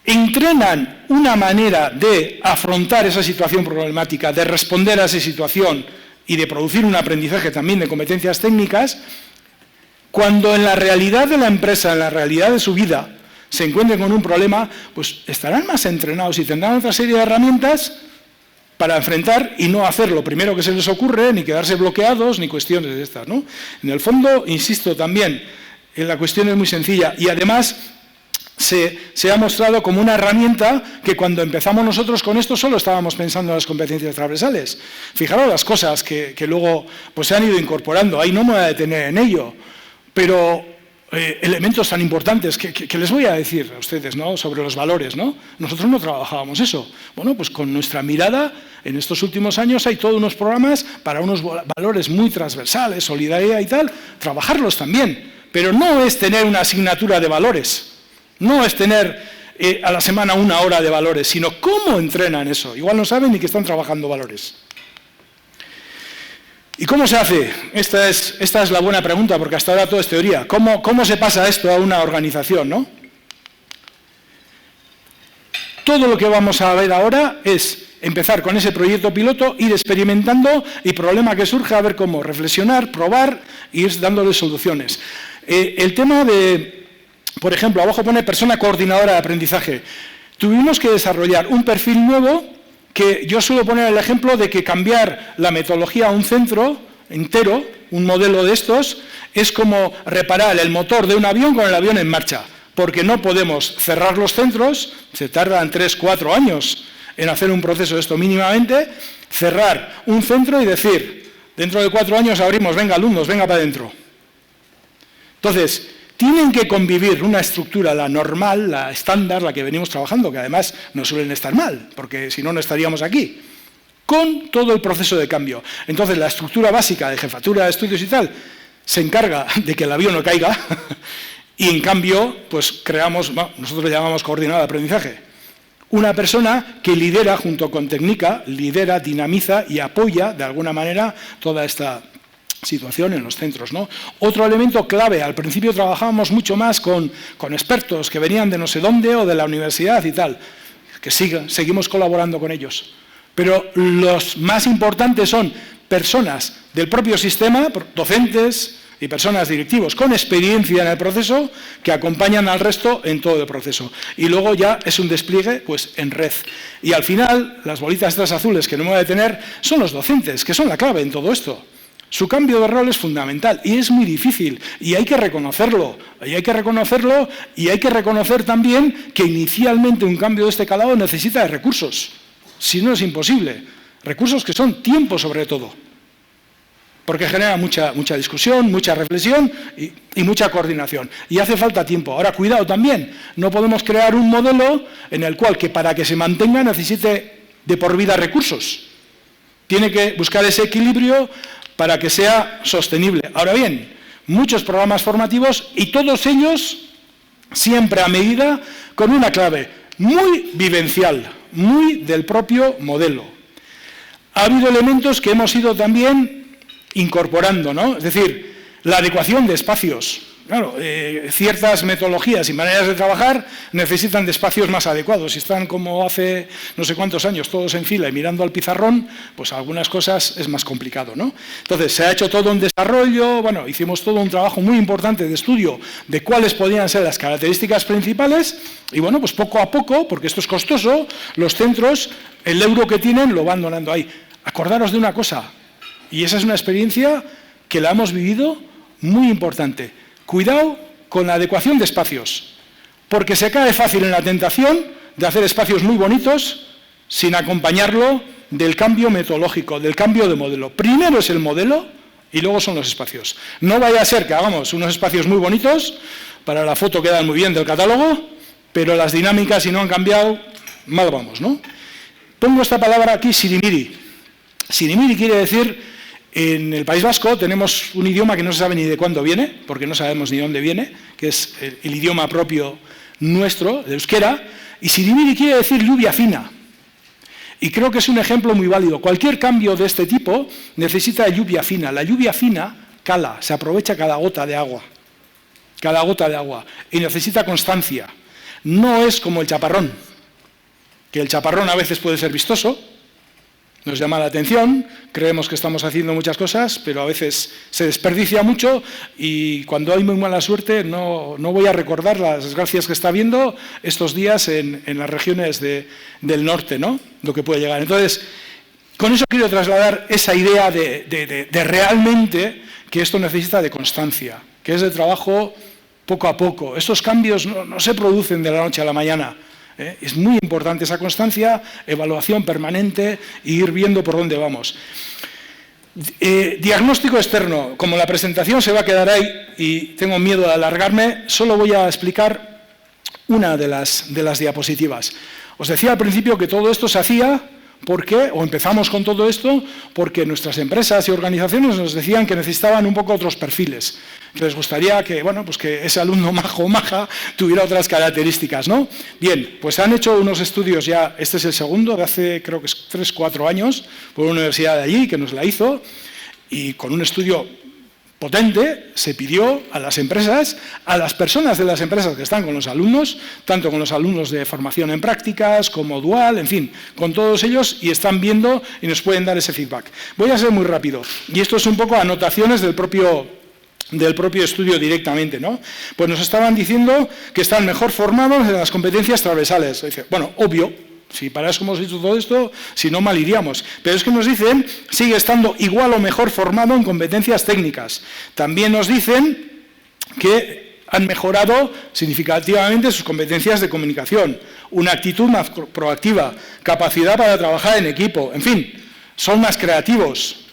entrenan una manera de afrontar esa situación problemática, de responder a esa situación y de producir un aprendizaje también de competencias técnicas, cuando en la realidad de la empresa, en la realidad de su vida, se encuentren con un problema, pues estarán más entrenados y tendrán otra serie de herramientas para enfrentar y no hacer lo primero que se les ocurre, ni quedarse bloqueados, ni cuestiones de estas, ¿no? En el fondo, insisto también, la cuestión es muy sencilla y además se ha mostrado como una herramienta que cuando empezamos nosotros con esto solo estábamos pensando en las competencias transversales. Fijaros las cosas que luego pues, se han ido incorporando, ahí no me voy a detener en ello, pero elementos tan importantes que les voy a decir a ustedes, ¿no? Sobre los valores, ¿no? Nosotros no trabajábamos eso. Bueno, pues con nuestra mirada, en estos últimos años hay todos unos programas para unos valores muy transversales, solidaridad y tal, trabajarlos también, pero no es tener una asignatura de valores, no es tener a la semana 1 hora de valores, sino cómo entrenan eso. Igual no saben ni que están trabajando valores. ¿Y cómo se hace? Esta es la buena pregunta, porque hasta ahora todo es teoría. ¿Cómo se pasa esto a una organización, no? Todo lo que vamos a ver ahora es empezar con ese proyecto piloto, ir experimentando y problema que surge, a ver cómo reflexionar, probar e ir dándole soluciones. El tema de, por ejemplo, abajo pone persona coordinadora de aprendizaje. Tuvimos que desarrollar un perfil nuevo que yo suelo poner el ejemplo de que cambiar la metodología a un centro entero, un modelo de estos, es como reparar el motor de un avión con el avión en marcha, porque no podemos cerrar los centros, se tardan 3-4 años en hacer un proceso de esto mínimamente, cerrar un centro y decir, dentro de 4 años abrimos, venga alumnos, venga para adentro. Entonces, tienen que convivir una estructura, la normal, la estándar, la que venimos trabajando, que además no suelen estar mal, porque si no, no estaríamos aquí, con todo el proceso de cambio. Entonces, la estructura básica de jefatura de estudios y tal se encarga de que el avión no caiga y, en cambio, pues creamos, nosotros le llamamos coordinador de aprendizaje, una persona que lidera, junto con técnica, lidera, dinamiza y apoya, de alguna manera, toda esta situación en los centros, ¿no? Otro elemento clave, al principio trabajábamos mucho más con expertos que venían de no sé dónde o de la universidad y tal, que seguimos colaborando con ellos. Pero los más importantes son personas del propio sistema, docentes y personas directivos con experiencia en el proceso que acompañan al resto en todo el proceso. Y luego ya es un despliegue pues, en red. Y al final, las bolitas estas azules que no me voy a detener son los docentes, que son la clave en todo esto. Su cambio de rol es fundamental y es muy difícil y hay que reconocerlo. Y hay que reconocer también que inicialmente un cambio de este calado necesita de recursos. Si no es imposible. Recursos que son tiempo sobre todo. Porque genera mucha discusión, mucha reflexión y mucha coordinación. Y hace falta tiempo. Ahora, cuidado también. No podemos crear un modelo en el cual que para que se mantenga necesite de por vida recursos. Tiene que buscar ese equilibrio para que sea sostenible. Ahora bien, muchos programas formativos y todos ellos siempre a medida con una clave muy vivencial, muy del propio modelo. Ha habido elementos que hemos ido también incorporando, ¿no? Es decir, la adecuación de espacios. Claro, ciertas metodologías y maneras de trabajar necesitan de espacios más adecuados. Si están como hace no sé cuántos años todos en fila y mirando al pizarrón, pues algunas cosas es más complicado, ¿no? Entonces, se ha hecho todo un desarrollo, bueno, hicimos todo un trabajo muy importante de estudio de cuáles podían ser las características principales y, bueno, pues poco a poco, porque esto es costoso, los centros, el euro que tienen lo van donando ahí. Acordaros de una cosa, y esa es una experiencia que la hemos vivido muy importante. Cuidado con la adecuación de espacios, porque se cae fácil en la tentación de hacer espacios muy bonitos sin acompañarlo del cambio metodológico, del cambio de modelo. Primero es el modelo y luego son los espacios. No vaya a ser que hagamos unos espacios muy bonitos, para la foto quedan muy bien del catálogo, pero las dinámicas, si no han cambiado, mal vamos, ¿no? Pongo esta palabra aquí, sirimiri. Sirimiri quiere decir... En el País Vasco tenemos un idioma que no se sabe ni de cuándo viene, porque no sabemos ni dónde viene, que es el idioma propio nuestro, de euskera, y sirimiri quiere decir lluvia fina. Y creo que es un ejemplo muy válido. Cualquier cambio de este tipo necesita lluvia fina. La lluvia fina cala, se aprovecha cada gota de agua, y necesita constancia. No es como el chaparrón, que el chaparrón a veces puede ser vistoso, nos llama la atención, creemos que estamos haciendo muchas cosas, pero a veces se desperdicia mucho y cuando hay muy mala suerte no voy a recordar las desgracias que está habiendo estos días en las regiones del norte, ¿no? Lo que puede llegar. Entonces, con eso quiero trasladar esa idea de realmente que esto necesita de constancia, que es de trabajo poco a poco. Estos cambios no se producen de la noche a la mañana. Es muy importante esa constancia, evaluación permanente e ir viendo por dónde vamos. Diagnóstico externo. Como la presentación se va a quedar ahí y tengo miedo de alargarme, solo voy a explicar una de las diapositivas. Os decía al principio que todo esto se hacía porque, o empezamos con todo esto, porque nuestras empresas y organizaciones nos decían que necesitaban un poco otros perfiles, que les gustaría que, bueno, pues que ese alumno majo o maja tuviera otras características, ¿no? Bien, pues han hecho unos estudios ya, este es el segundo, de hace creo que es 3 o 4 años, por una universidad de allí que nos la hizo, y con un estudio potente se pidió a las empresas, a las personas de las empresas que están con los alumnos, tanto con los alumnos de formación en prácticas como dual, en fin, con todos ellos, y están viendo y nos pueden dar ese feedback. Voy a ser muy rápido, y esto es un poco anotaciones del propio estudio directamente, ¿no? Pues nos estaban diciendo que están mejor formados en las competencias transversales. Dice, bueno, obvio. Si para eso hemos hecho todo esto, si no, mal iríamos. Pero es que nos dicen, sigue estando igual o mejor formado en competencias técnicas. También nos dicen que han mejorado significativamente sus competencias de comunicación, una actitud más proactiva, capacidad para trabajar en equipo, en fin, son más creativos.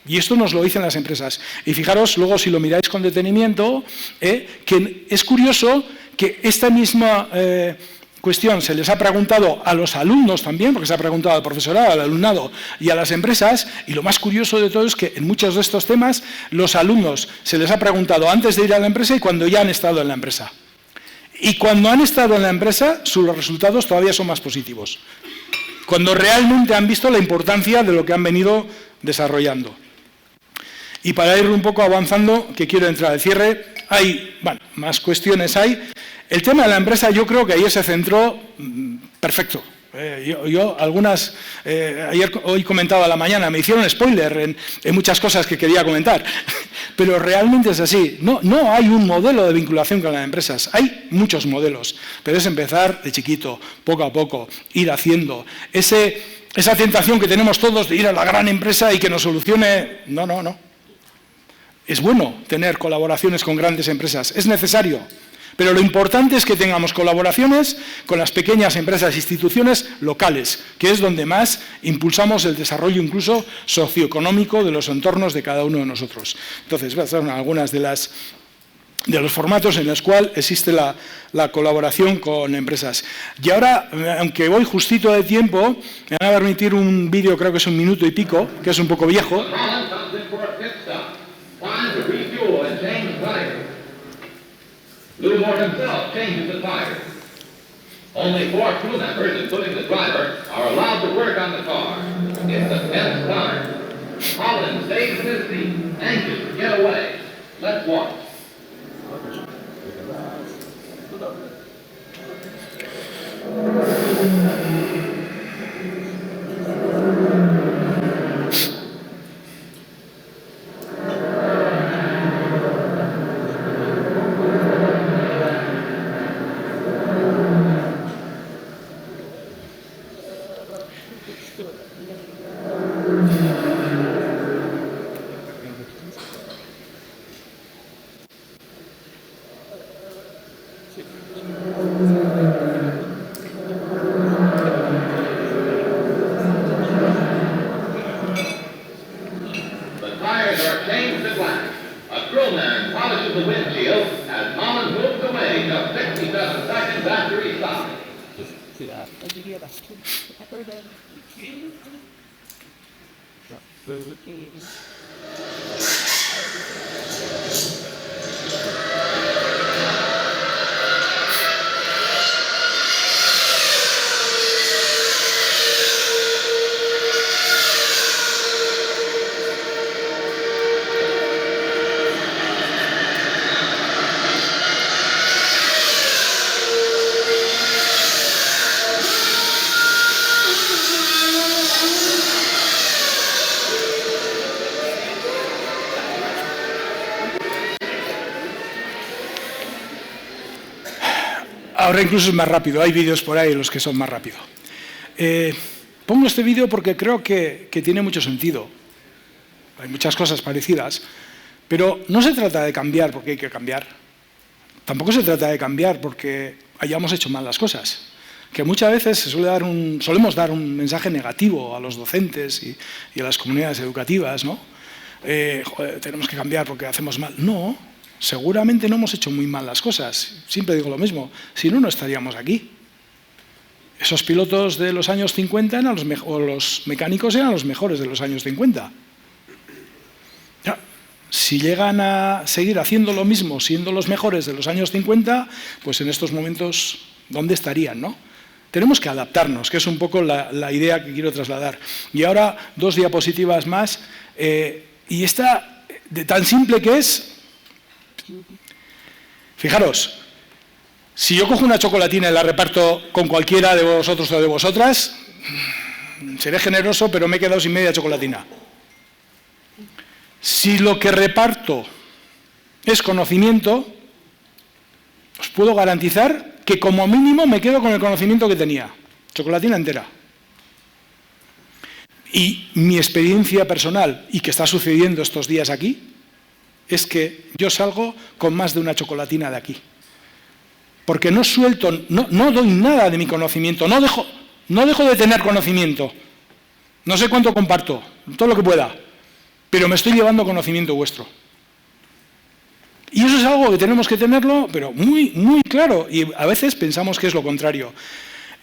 Y esto nos lo dicen las empresas. Y fijaros, luego si lo miráis con detenimiento, que es curioso que esta misma... cuestión se les ha preguntado a los alumnos también, porque se ha preguntado al profesorado, al alumnado y a las empresas, y lo más curioso de todo es que en muchos de estos temas los alumnos se les ha preguntado antes de ir a la empresa y cuando ya han estado en la empresa. Y cuando han estado en la empresa, sus resultados todavía son más positivos. Cuando realmente han visto la importancia de lo que han venido desarrollando. Y para ir un poco avanzando, que quiero entrar al cierre, hay, bueno, más cuestiones hay. El tema de la empresa yo creo que ayer se centró perfecto. Yo algunas, hoy comentaba a la mañana, me hicieron spoiler en muchas cosas que quería comentar, pero realmente es así. No hay un modelo de vinculación con las empresas, hay muchos modelos, pero es empezar de chiquito, poco a poco, ir haciendo. Esa tentación que tenemos todos de ir a la gran empresa y que nos solucione, no. Es bueno tener colaboraciones con grandes empresas, es necesario. Pero lo importante es que tengamos colaboraciones con las pequeñas empresas e instituciones locales, que es donde más impulsamos el desarrollo incluso socioeconómico de los entornos de cada uno de nosotros. Entonces, voy a hacer algunas de los formatos en los cuales existe la colaboración con empresas. Y ahora, aunque voy justito de tiempo, me van a permitir un vídeo, creo que es 1 minuto y pico, que es un poco viejo. Littlemore himself changes the tires. Only 4 crew members, including the driver, are allowed to work on the car. It's the 10th time. Holland stays in his seat, anxious to get away. Let's watch. Tires are changed to black. A crewman polishes the windshield as Mollen moves away just 67 seconds after he stopped. Ahora incluso es más rápido, hay vídeos por ahí en los que son más rápido. Pongo este vídeo porque creo que tiene mucho sentido. Hay muchas cosas parecidas, pero no se trata de cambiar porque hay que cambiar. Tampoco se trata de cambiar porque hayamos hecho mal las cosas. Que muchas veces solemos dar un mensaje negativo a los docentes y a las comunidades educativas, ¿no? Joder, tenemos que cambiar porque hacemos mal. No. Seguramente no hemos hecho muy mal las cosas. Siempre digo lo mismo. Si no, no estaríamos aquí. Esos pilotos de los años 50 o los mecánicos eran los mejores de los años 50. Ya, si llegan a seguir haciendo lo mismo, siendo los mejores de los años 50, pues en estos momentos, ¿dónde estarían, no? Tenemos que adaptarnos, que es un poco la idea que quiero trasladar. Y ahora, 2 diapositivas más. Y esta, de tan simple que es... Fijaros, si yo cojo una chocolatina y la reparto con cualquiera de vosotros o de vosotras, seré generoso, pero me he quedado sin media chocolatina. Si lo que reparto es conocimiento, os puedo garantizar que como mínimo me quedo con el conocimiento que tenía. Chocolatina entera. Y mi experiencia personal, y que está sucediendo estos días aquí, es que yo salgo con más de una chocolatina de aquí. Porque no suelto, no doy nada de mi conocimiento, no dejo de tener conocimiento. No sé cuánto comparto, todo lo que pueda, pero me estoy llevando conocimiento vuestro. Y eso es algo que tenemos que tenerlo, pero muy, muy claro, y a veces pensamos que es lo contrario.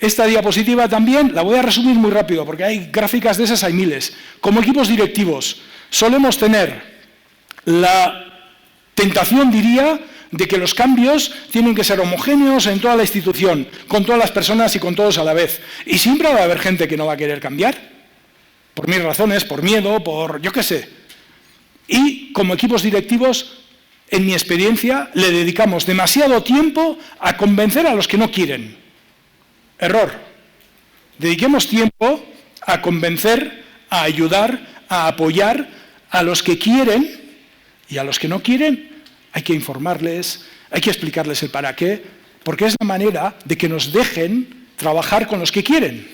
Esta diapositiva también la voy a resumir muy rápido, porque hay gráficas de esas, hay miles. Como equipos directivos, solemos tener la tentación, diría, de que los cambios tienen que ser homogéneos en toda la institución, con todas las personas y con todos a la vez. Y siempre va a haber gente que no va a querer cambiar, por mil razones, por miedo, por yo qué sé. Y como equipos directivos, en mi experiencia, le dedicamos demasiado tiempo a convencer a los que no quieren. Error. Dediquemos tiempo a convencer, a ayudar, a apoyar a los que quieren. Y a los que no quieren hay que informarles, hay que explicarles el para qué, porque es la manera de que nos dejen trabajar con los que quieren.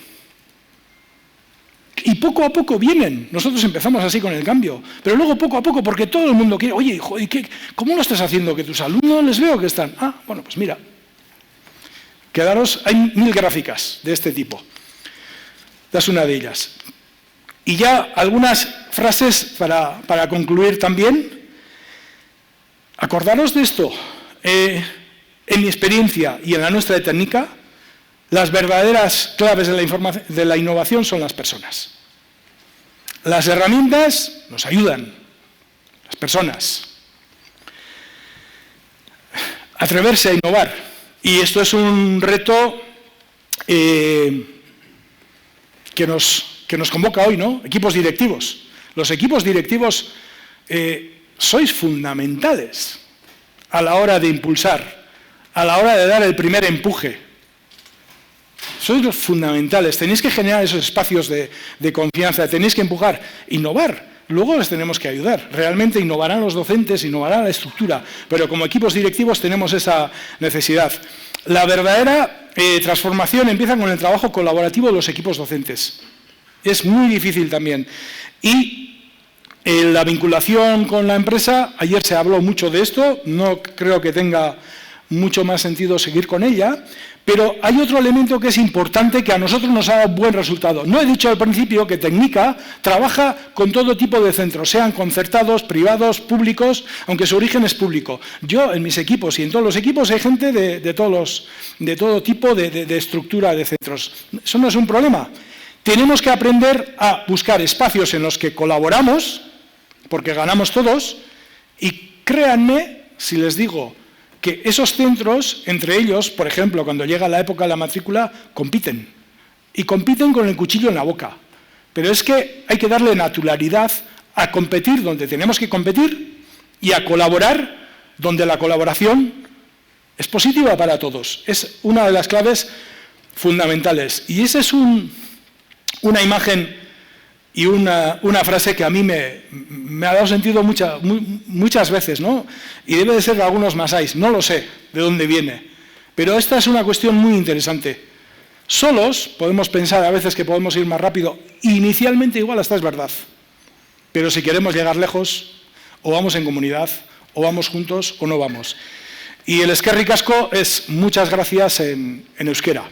Y poco a poco vienen. Nosotros empezamos así con el cambio, pero luego poco a poco, porque todo el mundo quiere, oye, joder, ¿cómo lo estás haciendo? Que tus alumnos les veo que están... bueno, pues mira. Quedaros, hay 1000 gráficas de este tipo. Esta es una de ellas. Y ya algunas frases para concluir también. Acordaros de esto, en mi experiencia y en la nuestra de técnica, las verdaderas claves de la innovación son las personas. Las herramientas nos ayudan, las personas. Atreverse a innovar. Y esto es un reto que nos convoca hoy, ¿no? Equipos directivos. Los equipos directivos... sois fundamentales a la hora de impulsar, a la hora de dar el primer empuje. Sois los fundamentales, tenéis que generar esos espacios de confianza, tenéis que empujar, innovar. Luego les tenemos que ayudar. Realmente innovarán los docentes, innovará la estructura, pero como equipos directivos tenemos esa necesidad. La verdadera transformación empieza con el trabajo colaborativo de los equipos docentes. Es muy difícil también. Y la vinculación con la empresa, ayer se habló mucho de esto, no creo que tenga mucho más sentido seguir con ella, pero hay otro elemento que es importante que a nosotros nos ha dado buen resultado. No he dicho al principio que Tecnica trabaja con todo tipo de centros, sean concertados, privados, públicos, aunque su origen es público. Yo en mis equipos y en todos los equipos hay gente de todo tipo de estructura de centros. Eso no es un problema. Tenemos que aprender a buscar espacios en los que colaboramos, porque ganamos todos, y créanme si les digo que esos centros, entre ellos, por ejemplo, cuando llega la época de la matrícula, compiten. Y compiten con el cuchillo en la boca. Pero es que hay que darle naturalidad a competir donde tenemos que competir y a colaborar donde la colaboración es positiva para todos. Es una de las claves fundamentales. Y esa es una imagen y una frase que a mí me ha dado sentido muchas veces, ¿no? Y debe de ser de algunos masáis, no lo sé de dónde viene. Pero esta es una cuestión muy interesante. Solos podemos pensar a veces que podemos ir más rápido. Inicialmente igual hasta es verdad. Pero si queremos llegar lejos, o vamos en comunidad, o vamos juntos, o no vamos. Y el eskerrik asko es muchas gracias en euskera.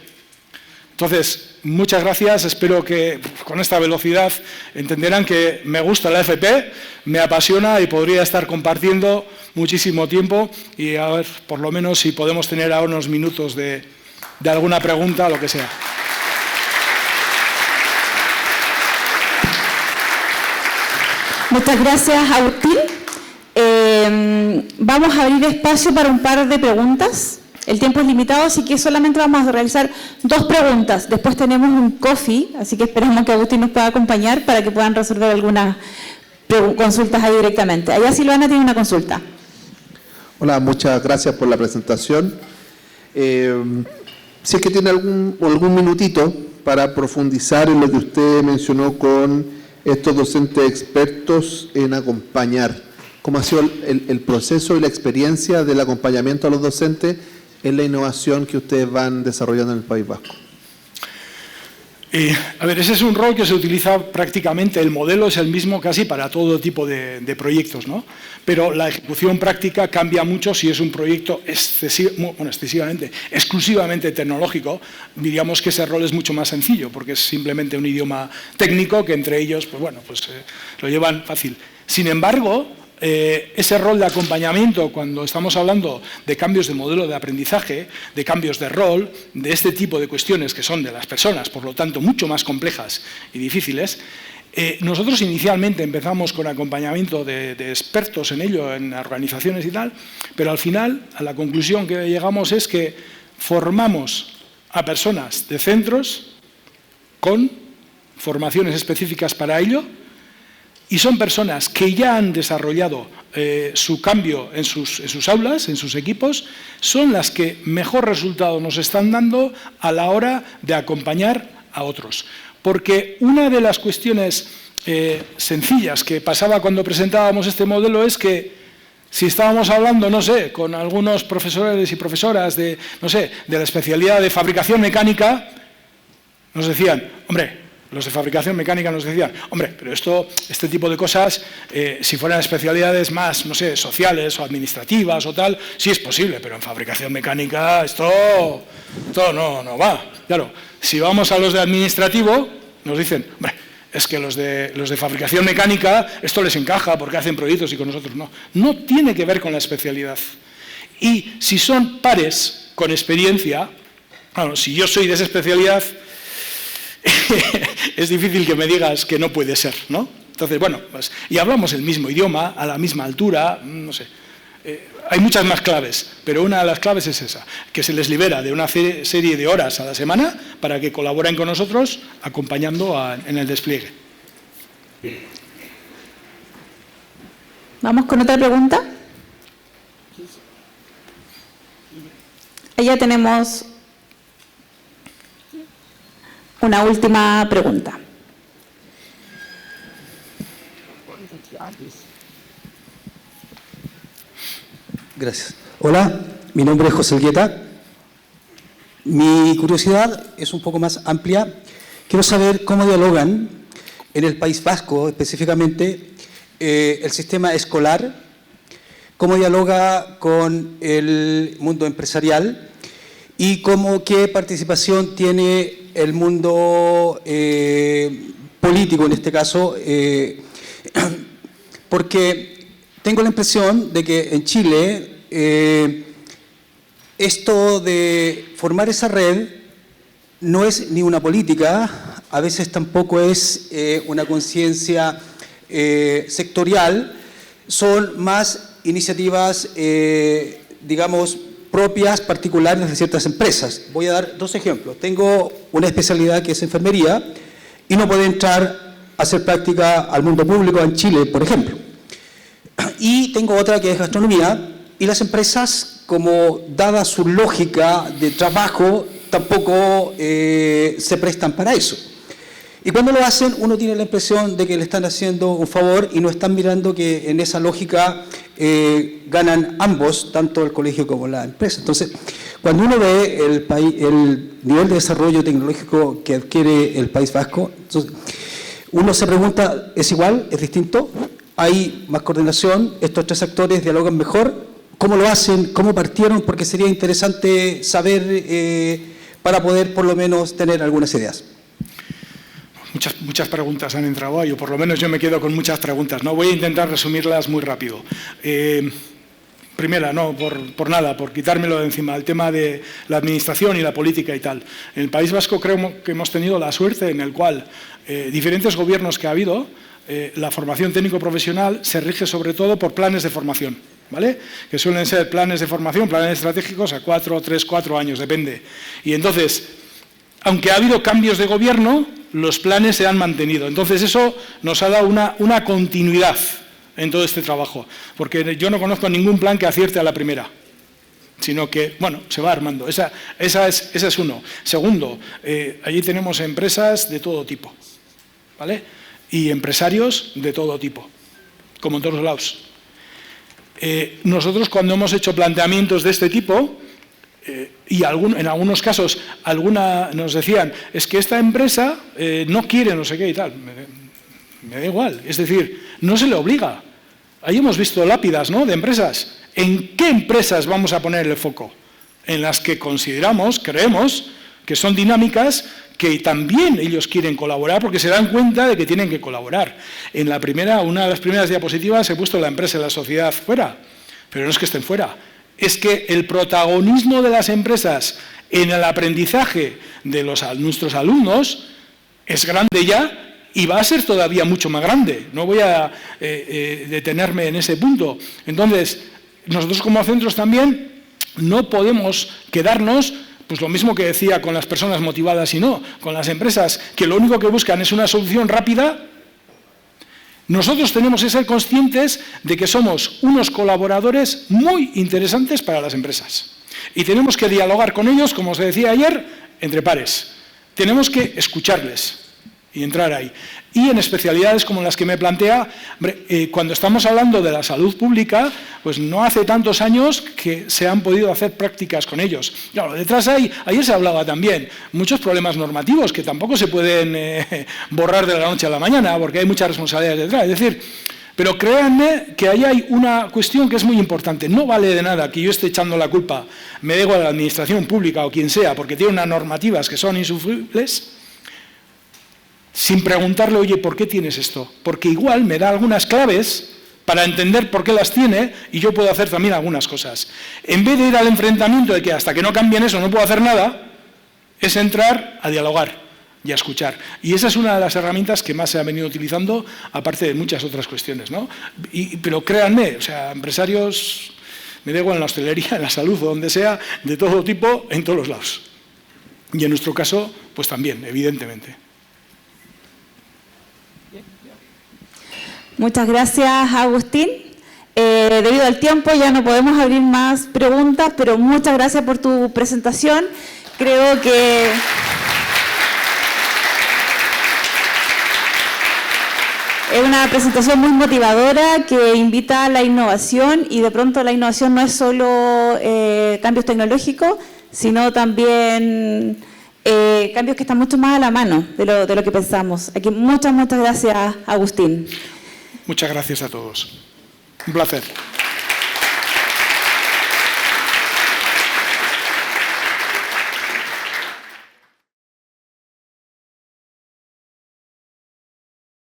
Entonces, muchas gracias, espero que con esta velocidad entenderán que me gusta la FP, me apasiona y podría estar compartiendo muchísimo tiempo y a ver, por lo menos, si podemos tener ahora unos minutos de alguna pregunta, lo que sea. Muchas gracias, Agustín. Vamos a abrir espacio para un par de preguntas. El tiempo es limitado, así que solamente vamos a realizar 2 preguntas. Después tenemos un coffee, así que esperamos que Agustín nos pueda acompañar para que puedan resolver algunas consultas ahí directamente. Allá Silvana tiene una consulta. Hola, muchas gracias por la presentación. Si es que tiene algún minutito para profundizar en lo que usted mencionó con estos docentes expertos en acompañar. ¿Cómo ha sido el proceso y la experiencia del acompañamiento a los docentes en la innovación que ustedes van desarrollando en el País Vasco? A ver, ese es un rol que se utiliza prácticamente, el modelo es el mismo casi para todo tipo de proyectos, ¿no? Pero la ejecución práctica cambia mucho si es un proyecto exclusivamente tecnológico. Diríamos que ese rol es mucho más sencillo, porque es simplemente un idioma técnico que entre ellos, lo llevan fácil. Sin embargo, ese rol de acompañamiento, cuando estamos hablando de cambios de modelo de aprendizaje, de cambios de rol, de este tipo de cuestiones que son de las personas, por lo tanto mucho más complejas y difíciles, nosotros inicialmente empezamos con acompañamiento de expertos en ello, en organizaciones y tal, pero al final, a la conclusión que llegamos es que formamos a personas de centros con formaciones específicas para ello, y son personas que ya han desarrollado su cambio en sus aulas, en sus equipos, son las que mejor resultado nos están dando a la hora de acompañar a otros. Porque una de las cuestiones sencillas que pasaba cuando presentábamos este modelo es que si estábamos hablando, no sé, con algunos profesores y profesoras de la especialidad de fabricación mecánica, nos decían, hombre, los de fabricación mecánica nos decían, hombre, pero este tipo de cosas, si fueran especialidades más, no sé, sociales o administrativas o tal, sí es posible, pero en fabricación mecánica esto no va. Claro, si vamos a los de administrativo, nos dicen, hombre, es que los de fabricación mecánica esto les encaja porque hacen proyectos y con nosotros no. No tiene que ver con la especialidad. Y si son pares con experiencia, claro, si yo soy de esa especialidad, es difícil que me digas que no puede ser, ¿no? Entonces, bueno, pues, y hablamos el mismo idioma, a la misma altura, no sé. Hay muchas más claves, pero una de las claves es esa, que se les libera de una serie de horas a la semana para que colaboren con nosotros acompañando en el despliegue. ¿Vamos con otra pregunta? Allá tenemos una última pregunta. Gracias. Hola, mi nombre es José Elgueta. Mi curiosidad es un poco más amplia. Quiero saber cómo dialogan en el País Vasco, específicamente, el sistema escolar cómo dialoga con el mundo empresarial y qué participación tiene el mundo político en este caso, porque tengo la impresión de que en Chile esto de formar esa red no es ni una política, a veces tampoco es una conciencia sectorial, son más iniciativas, digamos, propias, particulares de ciertas empresas. Voy a dar 2 ejemplos. Tengo una especialidad que es enfermería y no puedo entrar a hacer práctica al mundo público en Chile, por ejemplo. Y tengo otra que es gastronomía y las empresas, como dada su lógica de trabajo, tampoco se prestan para eso. Y cuando lo hacen, uno tiene la impresión de que le están haciendo un favor y no están mirando que en esa lógica ganan ambos, tanto el colegio como la empresa. Entonces, cuando uno ve el nivel de desarrollo tecnológico que adquiere el País Vasco, entonces, uno se pregunta, ¿es igual? ¿Es distinto? ¿Hay más coordinación? ¿Estos 3 actores dialogan mejor? ¿Cómo lo hacen? ¿Cómo partieron? Porque sería interesante saber para poder por lo menos tener algunas ideas. Muchas preguntas han entrado ahí, o por lo menos yo me quedo con muchas preguntas, ¿no? Voy a intentar resumirlas muy rápido. Primera, no por nada, por quitármelo de encima, el tema de la administración y la política y tal. En el País Vasco creo que hemos tenido la suerte en el cual diferentes gobiernos que ha habido, la formación técnico-profesional se rige sobre todo por planes de formación, ¿vale? Que suelen ser planes de formación, planes estratégicos a 4 años, depende. Y entonces, aunque ha habido cambios de gobierno, los planes se han mantenido. Entonces eso nos ha dado una continuidad en todo este trabajo, porque yo no conozco ningún plan que acierte a la primera, sino que, bueno, se va armando. Esa es uno. Segundo, allí tenemos empresas de todo tipo, ¿vale? Y empresarios de todo tipo, como en todos los lados. Nosotros cuando hemos hecho planteamientos de este tipo, y en algunos casos nos decían, es que esta empresa no quiere no sé qué y tal, me da igual, es decir, no se le obliga. Ahí hemos visto lápidas, ¿no?, de empresas. ¿En qué empresas vamos a poner el foco? En las que creemos que son dinámicas, que también ellos quieren colaborar porque se dan cuenta de que tienen que colaborar. En una de las primeras diapositivas he puesto la empresa y la sociedad fuera, pero no es que estén fuera. Es que el protagonismo de las empresas en el aprendizaje de nuestros alumnos es grande ya y va a ser todavía mucho más grande. No voy a detenerme en ese punto. Entonces, nosotros como centros también no podemos quedarnos, pues lo mismo que decía con las personas motivadas y no, con las empresas que lo único que buscan es una solución rápida. Nosotros tenemos que ser conscientes de que somos unos colaboradores muy interesantes para las empresas. Y tenemos que dialogar con ellos, como os decía ayer, entre pares. Tenemos que escucharles y entrar ahí. Y en especialidades como las que me plantea, cuando estamos hablando de la salud pública, pues no hace tantos años que se han podido hacer prácticas con ellos. Claro, detrás ayer se hablaba también, muchos problemas normativos que tampoco se pueden borrar de la noche a la mañana, porque hay muchas responsabilidades detrás. Es decir, pero créanme que ahí hay una cuestión que es muy importante. No vale de nada que yo esté echando la culpa, me digo, a la administración pública o quien sea, porque tiene unas normativas que son insufribles, sin preguntarle, oye, ¿por qué tienes esto? Porque igual me da algunas claves para entender por qué las tiene y yo puedo hacer también algunas cosas. En vez de ir al enfrentamiento de que hasta que no cambien eso no puedo hacer nada, es entrar a dialogar y a escuchar. Y esa es una de las herramientas que más se ha venido utilizando, aparte de muchas otras cuestiones, ¿no? Pero créanme, o sea, empresarios, me da igual en la hostelería, en la salud o donde sea, de todo tipo, en todos los lados. Y en nuestro caso, pues también, evidentemente. Muchas gracias, Agustín. Debido al tiempo ya no podemos abrir más preguntas, pero muchas gracias por tu presentación. Creo que es una presentación muy motivadora que invita a la innovación y de pronto la innovación no es solo cambios tecnológicos, sino también cambios que están mucho más a la mano de lo que pensamos. Aquí muchas gracias, Agustín. Muchas gracias a todos. Un placer.